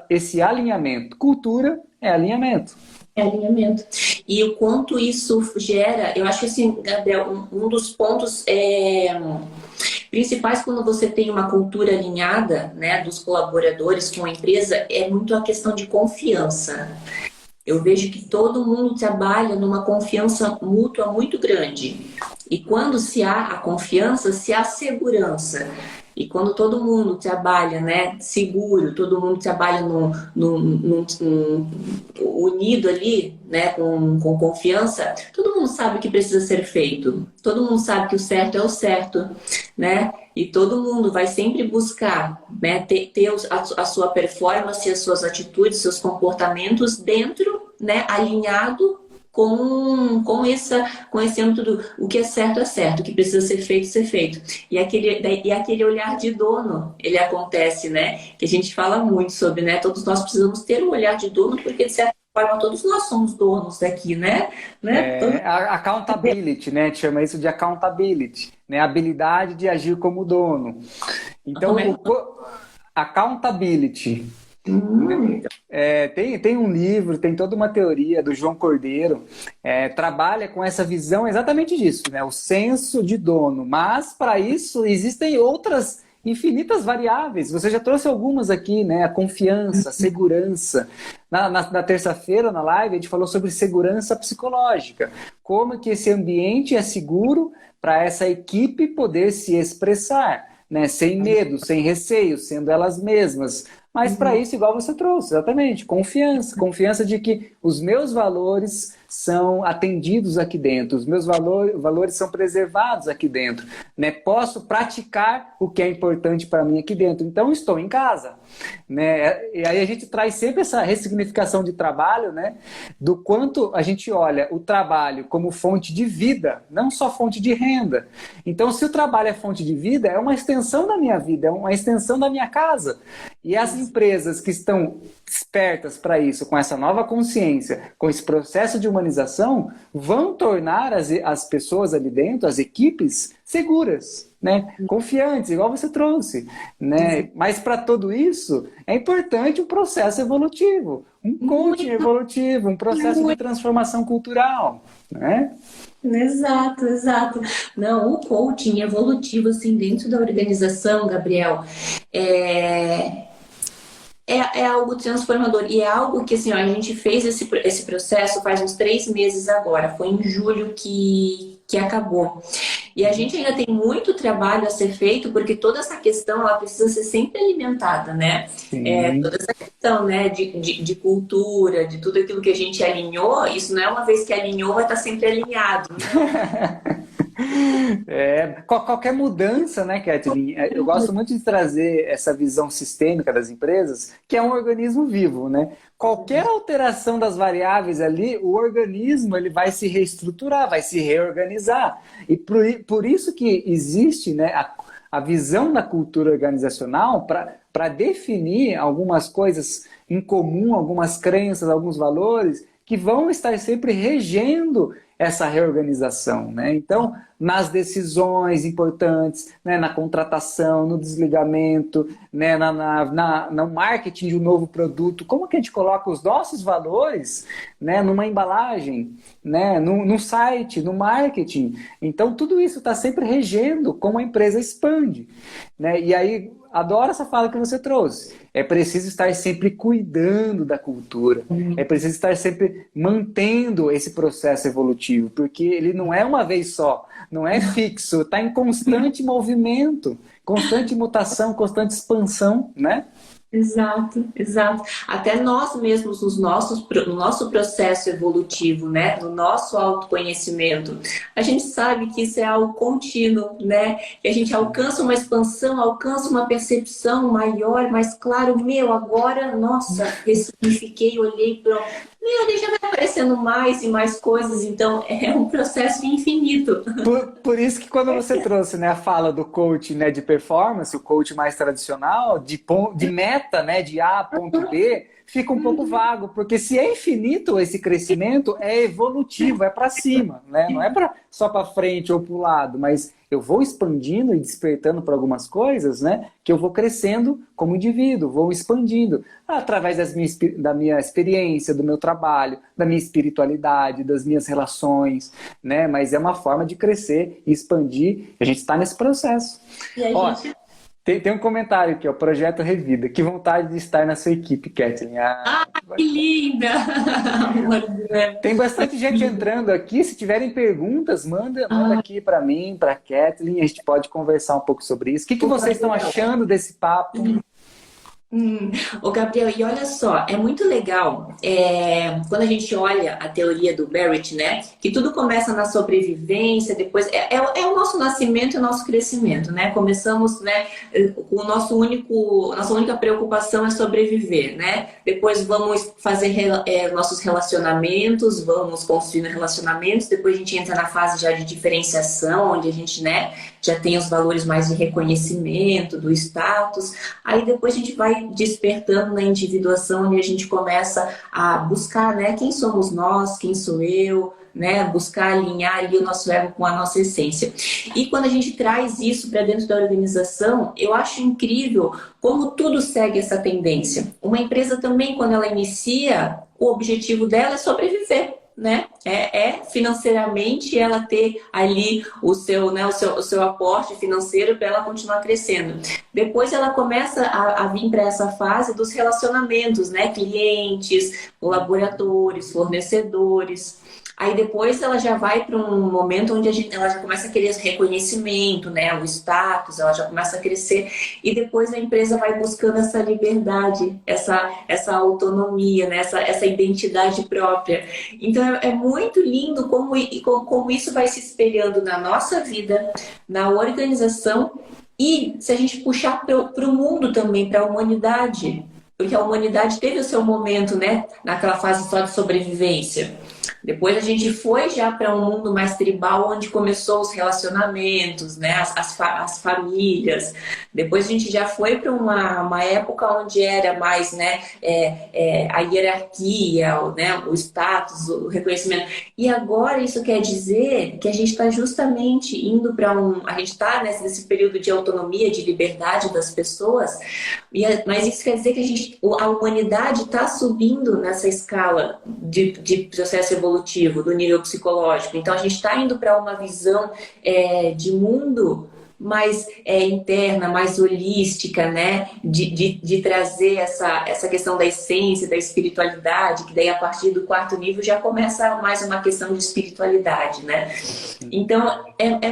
S1: esse alinhamento. Cultura é alinhamento.
S2: É alinhamento. E o quanto isso gera, eu acho que assim, Gabriel, um dos pontos principais quando você tem uma cultura alinhada, né, dos colaboradores com a empresa, é muito a questão de confiança. Eu vejo que todo mundo trabalha numa confiança mútua muito grande. E quando se há a confiança, se há segurança. E quando todo mundo trabalha, né, seguro, todo mundo trabalha unido ali, né, com confiança, todo mundo sabe o que precisa ser feito. Todo mundo sabe que o certo é o certo, né? E todo mundo vai sempre buscar, né, ter a sua performance, as suas atitudes, seus comportamentos dentro, né, alinhado com esse âmbito o que é certo, o que precisa ser feito. E aquele olhar de dono, ele acontece, né? Que a gente fala muito sobre, né? Todos nós precisamos ter um olhar de dono, porque de certa forma todos nós somos donos daqui, né?
S1: Accountability, né? A gente chama isso de accountability, né? A habilidade de agir como dono. Então, accountability. Tem um livro, tem toda uma teoria do João Cordeiro, trabalha com essa visão exatamente disso, né? O senso de dono. Mas, para isso, existem outras infinitas variáveis. Você já trouxe algumas aqui, né? A confiança, a segurança. Na terça-feira, na live, a gente falou sobre segurança psicológica. Como que esse ambiente é seguro para essa equipe poder se expressar. né? Sem medo, sem receio, sendo elas mesmas. Mas para isso, igual você trouxe, exatamente, confiança. Confiança de que os meus valores são atendidos aqui dentro, os meus valores são preservados aqui dentro, né? Posso praticar o que é importante para mim aqui dentro. Então, estou em casa, né? E aí a gente traz sempre essa ressignificação de trabalho, né? Do quanto a gente olha o trabalho como fonte de vida, não só fonte de renda. Então, se o trabalho é fonte de vida, é uma extensão da minha vida, é uma extensão da minha casa. E as empresas que estão espertas para isso, com essa nova consciência, com esse processo de humanização, vão tornar as pessoas ali dentro, as equipes, seguras, né? Confiantes, igual você trouxe, né? Mas para tudo isso, é importante um processo evolutivo, um coaching evolutivo, um processo de transformação cultural, né?
S2: Exato, exato. Não, o coaching evolutivo, assim, dentro da organização, Gabriel, é algo transformador. E é algo que, assim, ó, a gente fez esse processo faz uns 3 meses agora. Foi em julho que acabou. E a gente ainda tem muito trabalho a ser feito, porque toda essa questão, ela precisa ser sempre alimentada, né? Toda essa questão, né, de cultura, de tudo aquilo que a gente alinhou, isso não é uma vez que alinhou, vai estar sempre alinhado, né?
S1: Qualquer mudança, né, Kathleen? Eu gosto muito de trazer essa visão sistêmica das empresas, que é um organismo vivo, né? Qualquer alteração das variáveis ali, o organismo ele vai se reestruturar, vai se reorganizar. E por isso que existe, né, a visão da cultura organizacional para definir algumas coisas em comum, algumas crenças, alguns valores que vão estar sempre regendo essa reorganização, né? Então, nas decisões importantes, né, na contratação, no desligamento, né, no marketing de um novo produto, como que a gente coloca os nossos valores, né, numa embalagem, né, no site, no marketing. Então, tudo isso está sempre regendo como a empresa expande, né? E aí, adoro essa fala que você trouxe. É preciso estar sempre cuidando da cultura. É preciso estar sempre mantendo esse processo evolutivo, porque ele não é uma vez só, não é fixo, está em constante movimento, constante mutação, constante expansão, né?
S2: Exato, exato. Até nós mesmos, no nosso processo evolutivo, né? No nosso autoconhecimento, a gente sabe que isso é algo contínuo, né? Que a gente alcança uma expansão, alcança uma percepção maior, mais claro, agora, nossa, ressignifiquei, olhei para... já vai aparecendo mais e mais coisas, então é um processo infinito.
S1: Por isso que quando você trouxe, né, a fala do coach, né, de performance, o coach mais tradicional, de meta, né, de A a ponto B, fica um pouco vago, porque se é infinito esse crescimento, é evolutivo, é para cima, né? Não é só para frente ou para o lado, mas eu vou expandindo e despertando para algumas coisas, né? Que eu vou crescendo como indivíduo, vou expandindo através da minha experiência, do meu trabalho, da minha espiritualidade, das minhas relações, né? Mas é uma forma de crescer e expandir. A gente está nesse processo.
S2: E a gente...
S1: Tem um comentário aqui, ó, Projeto Revida. Que vontade de estar na sua equipe, Kathleen.
S2: Que linda!
S1: Tem bastante gente entrando aqui. Se tiverem perguntas, manda aqui para mim, para a Kathleen. A gente pode conversar um pouco sobre isso. O que vocês estão achando desse papo?
S2: Ô Gabriel, e olha só, é muito legal quando a gente olha a teoria do Barrett, né? Que tudo começa na sobrevivência, depois é o nosso nascimento e o nosso crescimento, né? Começamos, né? O nossa única preocupação é sobreviver, né? Depois vamos fazer nossos relacionamentos, vamos construindo relacionamentos, depois a gente entra na fase já de diferenciação, onde a gente, né? Já tem os valores mais de reconhecimento, do status. Aí depois a gente vai despertando na individuação, onde a gente começa a buscar, né, quem somos nós, quem sou eu, né, buscar alinhar ali o nosso ego com a nossa essência. E quando a gente traz isso para dentro da organização, eu acho incrível como tudo segue essa tendência. Uma empresa também, quando ela inicia, o objetivo dela é sobreviver, né? Financeiramente ela ter ali o seu aporte financeiro para ela continuar crescendo. Depois ela começa a vir para essa fase dos relacionamentos, né? Clientes, colaboradores, fornecedores. Aí depois ela já vai para um momento onde ela já começa a querer reconhecimento, né? O status, ela já começa a crescer e depois a empresa vai buscando essa liberdade, essa autonomia, né? Essa identidade própria. Então é muito lindo como isso vai se espelhando na nossa vida, na organização e se a gente puxar para o mundo também, para a humanidade. Porque a humanidade teve o seu momento, né? Naquela fase só de sobrevivência. Depois a gente foi já para um mundo mais tribal, onde começou os relacionamentos, né? As famílias. Depois a gente já foi para uma época onde era mais, né? A hierarquia, né? O status, o reconhecimento. E agora isso quer dizer que a gente está justamente indo para a gente está nesse período de autonomia, de liberdade das pessoas, mas isso quer dizer que a humanidade está subindo nessa escala de processo evolutivo, do nível psicológico. Então, a gente está indo para uma visão de mundo mais interna, mais holística, né? De trazer essa questão da essência, da espiritualidade, que daí a partir do 4º nível já começa mais uma questão de espiritualidade, né? Então,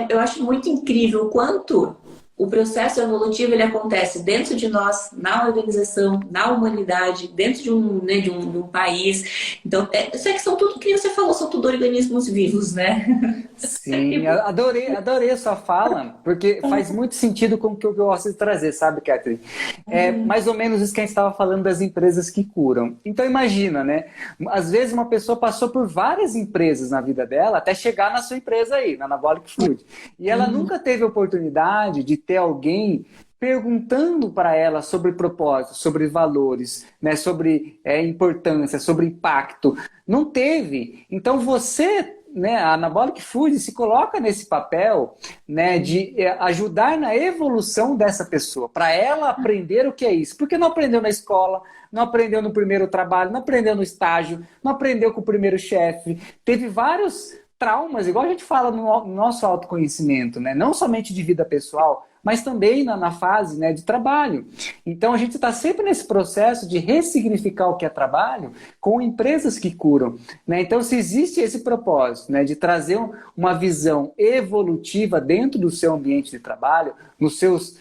S2: eu acho muito incrível o quanto o processo evolutivo ele acontece dentro de nós, na organização, na humanidade, dentro de um país. Então, isso é que são tudo, que você falou, são tudo organismos vivos, né?
S1: Sim, adorei a sua fala, porque faz muito sentido com o que eu gosto de trazer, sabe, Catherine? É mais ou menos isso que a gente estava falando das empresas que curam. Então, imagina, né? Às vezes uma pessoa passou por várias empresas na vida dela até chegar na sua empresa aí, na Anabolic Food. E ela nunca teve oportunidade de ter alguém perguntando para ela sobre propósito, sobre valores, né, sobre importância, sobre impacto. Não teve. Então você, né, a Anabolic Food se coloca nesse papel, né, de ajudar na evolução dessa pessoa, para ela aprender o que é isso. Porque não aprendeu na escola, não aprendeu no primeiro trabalho, não aprendeu no estágio, não aprendeu com o primeiro chefe. Teve vários traumas, igual a gente fala no nosso autoconhecimento, né? Não somente de vida pessoal, mas também na fase, né, de trabalho. Então a gente está sempre nesse processo de ressignificar o que é trabalho com empresas que curam, né? Então se existe esse propósito, né, de trazer uma visão evolutiva dentro do seu ambiente de trabalho, nos seus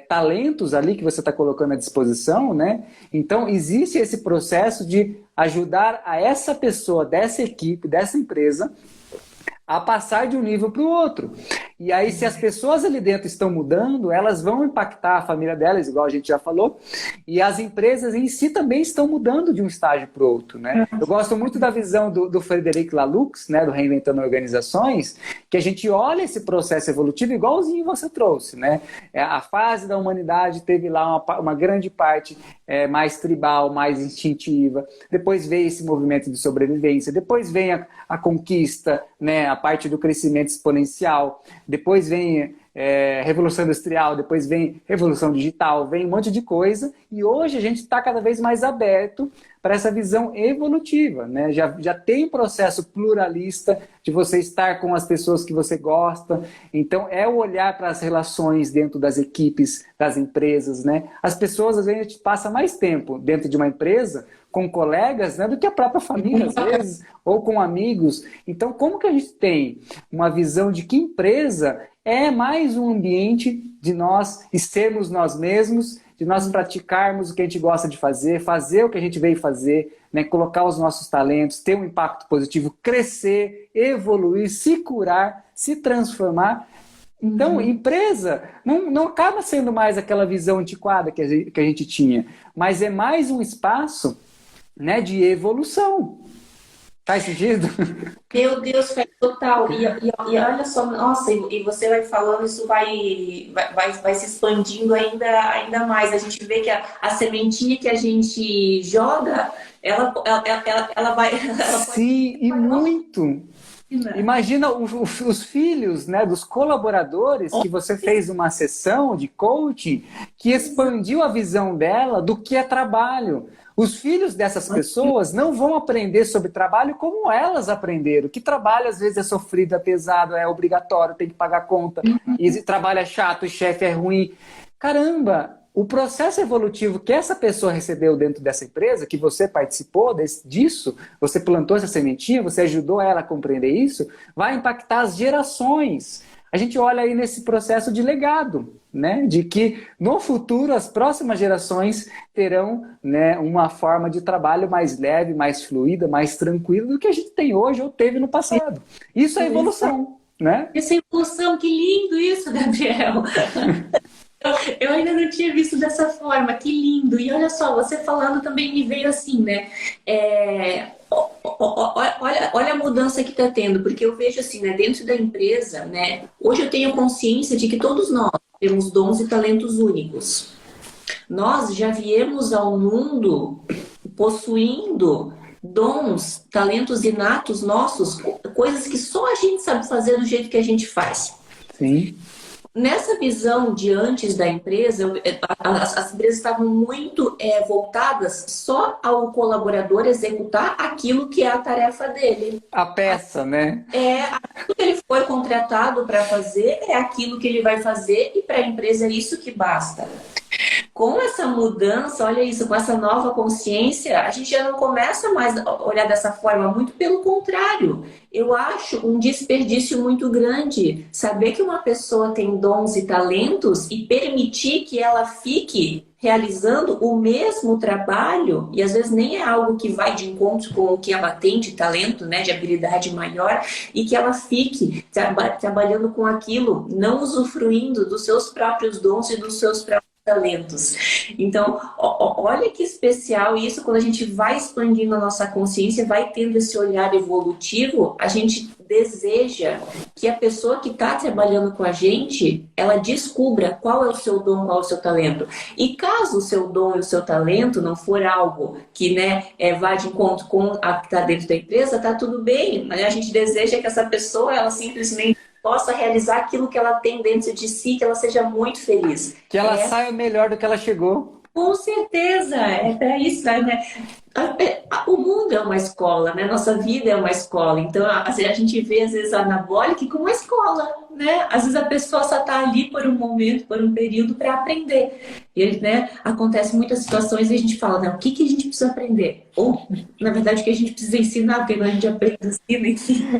S1: talentos ali que você está colocando à disposição, né? Então existe esse processo de ajudar a essa pessoa, dessa equipe, dessa empresa, a passar de um nível para o outro. E aí, se as pessoas ali dentro estão mudando, elas vão impactar a família delas, igual a gente já falou, e as empresas em si também estão mudando de um estágio para o outro, né? Eu gosto muito da visão do Frederic Laloux, né, do Reinventando Organizações, que a gente olha esse processo evolutivo igualzinho você trouxe, né? A fase da humanidade teve lá uma grande parte mais tribal, mais instintiva, depois veio esse movimento de sobrevivência, depois vem a conquista, né, a parte do crescimento exponencial, depois vem Revolução Industrial, depois vem Revolução Digital, vem um monte de coisa, e hoje a gente está cada vez mais aberto para essa visão evolutiva, né? Já tem um processo pluralista de você estar com as pessoas que você gosta, então é o olhar para as relações dentro das equipes, das empresas, né? As pessoas, às vezes, a gente passa mais tempo dentro de uma empresa com colegas, né, do que a própria família, às vezes, ou com amigos. Então, como que a gente tem uma visão de que empresa é mais um ambiente de nós e sermos nós mesmos, de nós praticarmos o que a gente gosta de fazer, fazer o que a gente veio fazer, né, colocar os nossos talentos, ter um impacto positivo, crescer, evoluir, se curar, se transformar. Então, empresa não acaba sendo mais aquela visão antiquada que a gente tinha, mas é mais um espaço, né, de evolução. Faz sentido?
S2: Meu Deus, faz total. E olha só, nossa, e você vai falando, isso vai se expandindo ainda mais. A gente vê que a sementinha que a gente joga, ela vai.
S1: Sim, e muito. Imagina os filhos, né, dos colaboradores que você fez uma sessão de coaching que expandiu a visão dela do que é trabalho. Os filhos dessas pessoas não vão aprender sobre trabalho como elas aprenderam. Que trabalho às vezes é sofrido, é pesado, é obrigatório, tem que pagar conta, e trabalho é chato, o chefe é ruim. Caramba, o processo evolutivo que essa pessoa recebeu dentro dessa empresa, que você participou disso, você plantou essa sementinha, você ajudou ela a compreender isso, vai impactar as gerações. A gente olha aí nesse processo de legado, né? De que no futuro as próximas gerações terão, né, uma forma de trabalho mais leve, mais fluida, mais tranquila do que a gente tem hoje ou teve no passado. Isso é evolução, né?
S2: Essa evolução, que lindo isso, Gabriel! Eu ainda não tinha visto dessa forma, que lindo! E olha só, você falando também me veio assim, né? Olha a mudança que está tendo, porque eu vejo assim, né, dentro da empresa, né? Hoje eu tenho consciência de que todos nós temos dons e talentos únicos. Nós já viemos ao mundo possuindo dons, talentos inatos nossos, coisas que só a gente sabe fazer do jeito que a gente faz.
S1: Sim.
S2: Nessa visão de antes da empresa, as empresas estavam muito voltadas só ao colaborador executar aquilo que é a tarefa dele.
S1: A peça, né?
S2: Aquilo que ele foi contratado para fazer é aquilo que ele vai fazer, e para a empresa é isso que basta. Com essa mudança, olha isso, com essa nova consciência, a gente já não começa mais a olhar dessa forma, muito pelo contrário. Eu acho um desperdício muito grande saber que uma pessoa tem dons e talentos e permitir que ela fique realizando o mesmo trabalho, e às vezes nem é algo que vai de encontro com o que ela tem de talento, né, de habilidade maior, e que ela fique trabalhando com aquilo, não usufruindo dos seus próprios dons e dos seus próprios talentos. Então, olha que especial isso. Quando a gente vai expandindo a nossa consciência, vai tendo esse olhar evolutivo, a gente deseja que a pessoa que está trabalhando com a gente, ela descubra qual é o seu dom, qual é o seu talento. E caso o seu dom e o seu talento não for algo que, né, vá de encontro com a que está dentro da empresa, tá tudo bem. A gente deseja que essa pessoa, ela simplesmente possa realizar aquilo que ela tem dentro de si, que ela seja muito feliz.
S1: Que ela saia melhor do que ela chegou.
S2: Com certeza, é para isso, né? O mundo é uma escola, né? Nossa vida é uma escola. Então, a gente vê, às vezes, a anabólica como uma escola, né? Às vezes a pessoa só está ali por um momento, por um período, para aprender. E, né, acontece muitas situações e a gente fala, não, o que a gente precisa aprender? Ou, na verdade, o que a gente precisa ensinar, porque quando a gente aprende, ensina.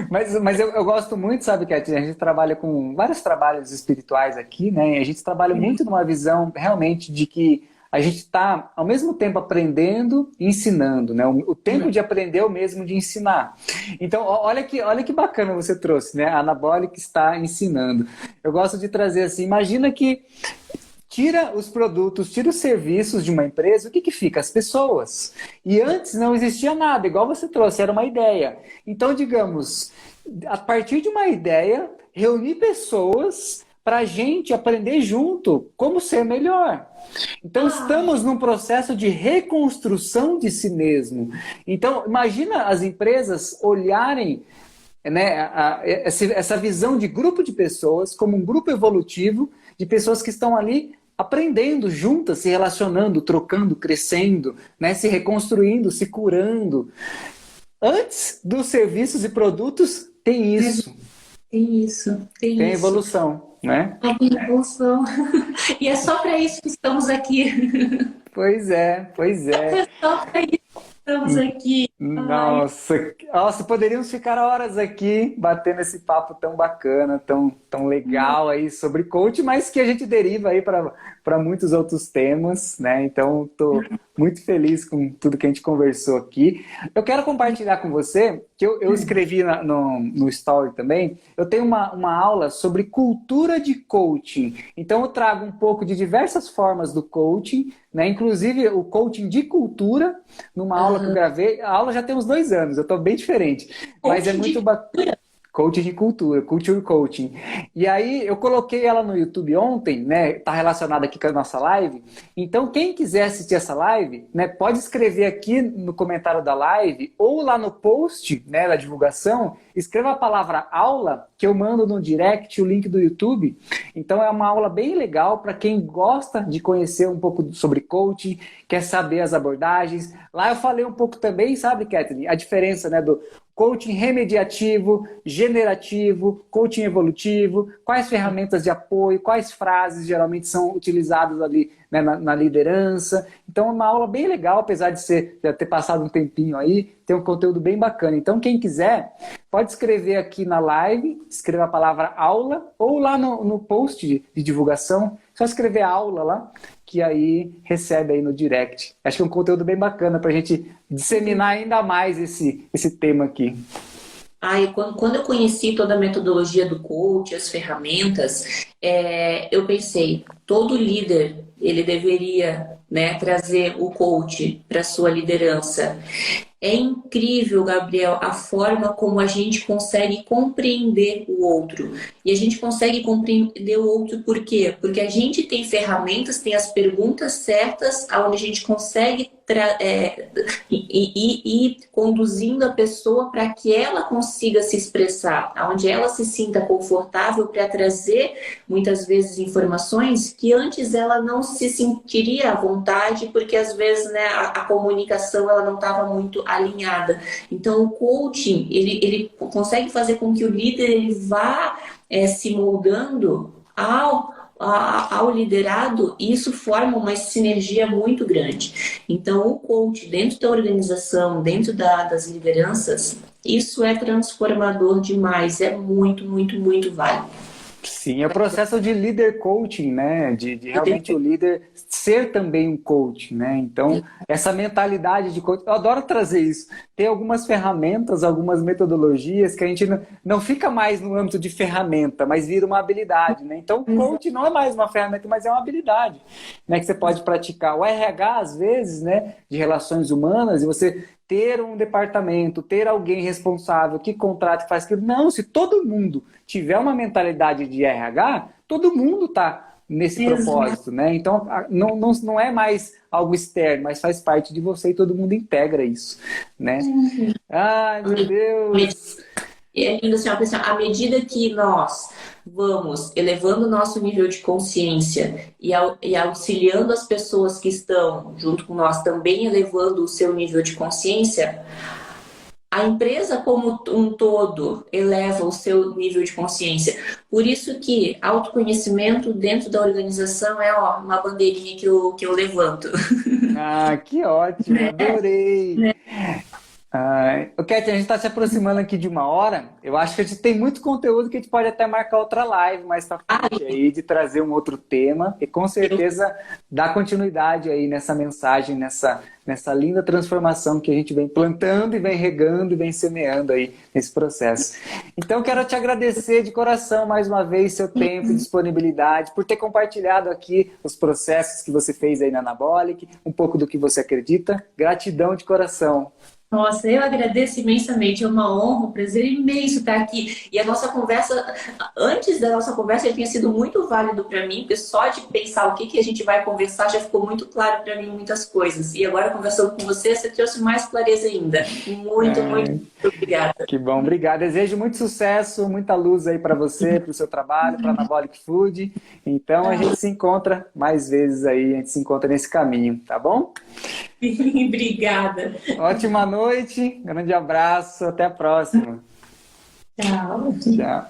S1: Mas eu gosto muito, sabe, Cat? A gente trabalha com vários trabalhos espirituais aqui, né? E a gente trabalha muito numa visão, realmente, de que a gente está, ao mesmo tempo, aprendendo e ensinando, né? O tempo de aprender é o mesmo de ensinar. Então, olha que bacana você trouxe, né? A Anabólica está ensinando. Eu gosto de trazer assim, imagina que tira os produtos, tira os serviços de uma empresa, o que fica? As pessoas. E antes não existia nada, igual você trouxe, era uma ideia. Então, digamos, a partir de uma ideia, reunir pessoas para a gente aprender junto como ser melhor. Então, estamos num processo de reconstrução de si mesmo. Então, imagina as empresas olharem, né, essa visão de grupo de pessoas como um grupo evolutivo de pessoas que estão ali aprendendo juntas, se relacionando, trocando, crescendo, né, se reconstruindo, se curando. Antes dos serviços e produtos, tem isso.
S2: Tem isso. Tem
S1: evolução, né?
S2: Tem evolução. E é só para isso que estamos aqui.
S1: Pois é.
S2: É só para isso que estamos aqui.
S1: Nossa, poderíamos ficar horas aqui batendo esse papo tão bacana, tão legal aí sobre coach, mas que a gente deriva aí para muitos outros temas, né? Então, estou muito feliz com tudo que a gente conversou aqui. Eu quero compartilhar com você, que eu escrevi no Story também, eu tenho uma aula sobre cultura de coaching. Então, eu trago um pouco de diversas formas do coaching, né? Inclusive o coaching de cultura, numa aula que eu gravei. A aula já tem uns 2 anos, eu estou bem diferente. Mas é muito bacana. Coaching de cultura, Culture Coaching. E aí eu coloquei ela no YouTube ontem, né? Tá relacionada aqui com a nossa live. Então quem quiser assistir essa live, né, pode escrever aqui no comentário da live ou lá no post, né, da divulgação, escreva a palavra aula, que eu mando no direct o link do YouTube. Então é uma aula bem legal para quem gosta de conhecer um pouco sobre coaching, quer saber as abordagens. Lá eu falei um pouco também, sabe, Kathleen, a diferença, né, do coaching remediativo, generativo, coaching evolutivo, quais ferramentas de apoio, quais frases geralmente são utilizadas ali, né, na liderança. Então é uma aula bem legal, apesar de já ter passado um tempinho aí, tem um conteúdo bem bacana. Então quem quiser, pode escrever aqui na live, escrever a palavra aula, ou lá no post de divulgação, só escrever aula lá, que aí recebe aí no direct. Acho que é um conteúdo bem bacana para a gente disseminar ainda mais esse tema aqui.
S2: Quando eu conheci toda a metodologia do coach, as ferramentas, eu pensei, todo líder, ele deveria, né, trazer o coach para sua liderança. É incrível, Gabriel, a forma como a gente consegue compreender o outro. E a gente consegue compreender o outro por quê? Porque a gente tem ferramentas, tem as perguntas certas, onde a gente consegue ir conduzindo a pessoa para que ela consiga se expressar, onde ela se sinta confortável para trazer, muitas vezes, informações que antes ela não se sentiria à vontade, porque às vezes, né, a comunicação ela não estava muito alinhada. Então o coaching ele consegue fazer com que o líder ele vá se moldando ao liderado, e isso forma uma sinergia muito grande. Então o coach dentro da organização, dentro das lideranças, isso é transformador demais, é muito, muito, muito válido.
S1: Sim, é o processo de líder coaching, né? De realmente o líder ser também um coach, né? Então, essa mentalidade de coach, eu adoro trazer isso. Tem algumas ferramentas, algumas metodologias que a gente não fica mais no âmbito de ferramenta, mas vira uma habilidade, né? Então, o coach não é mais uma ferramenta, mas é uma habilidade, né? Que você pode praticar. O RH, às vezes, né? De relações humanas, e você ter um departamento, ter alguém responsável que contrata e faz aquilo. Não, se todo mundo tiver uma mentalidade de RH, todo mundo está nesse propósito, né? Então, não é mais algo externo, mas faz parte de você e todo mundo integra isso, né? Ai, meu Deus!
S2: É lindo, assim, à medida que nós vamos elevando o nosso nível de consciência e auxiliando as pessoas que estão junto com nós também elevando o seu nível de consciência, a empresa como um todo eleva o seu nível de consciência. Por isso que autoconhecimento dentro da organização é uma bandeirinha que eu levanto.
S1: Ah, que ótimo, adorei! Ketia, a gente está se aproximando aqui de 1 hora. Eu acho que a gente tem muito conteúdo que a gente pode até marcar outra live mais pra frente aí, de trazer um outro tema e com certeza dar continuidade aí nessa mensagem, nessa linda transformação que a gente vem plantando e vem regando e vem semeando aí nesse processo. Então, quero te agradecer de coração mais uma vez seu tempo e disponibilidade, por ter compartilhado aqui os processos que você fez aí na Anabolic, um pouco do que você acredita. Gratidão de coração.
S2: Nossa, eu agradeço imensamente, é uma honra, um prazer imenso estar aqui. E a nossa conversa, antes da nossa conversa, já tinha sido muito válido para mim, porque só de pensar o que a gente vai conversar já ficou muito claro para mim muitas coisas. E agora, conversando com você trouxe mais clareza ainda. Muito, muito obrigada.
S1: Que bom, obrigado. Desejo muito sucesso, muita luz aí para você, para o seu trabalho, para a Anabolic Food. Então, a gente se encontra mais vezes aí, a gente se encontra nesse caminho, tá bom?
S2: Obrigada.
S1: Ótima noite, grande abraço, até a próxima.
S2: Tchau.
S1: Tchau.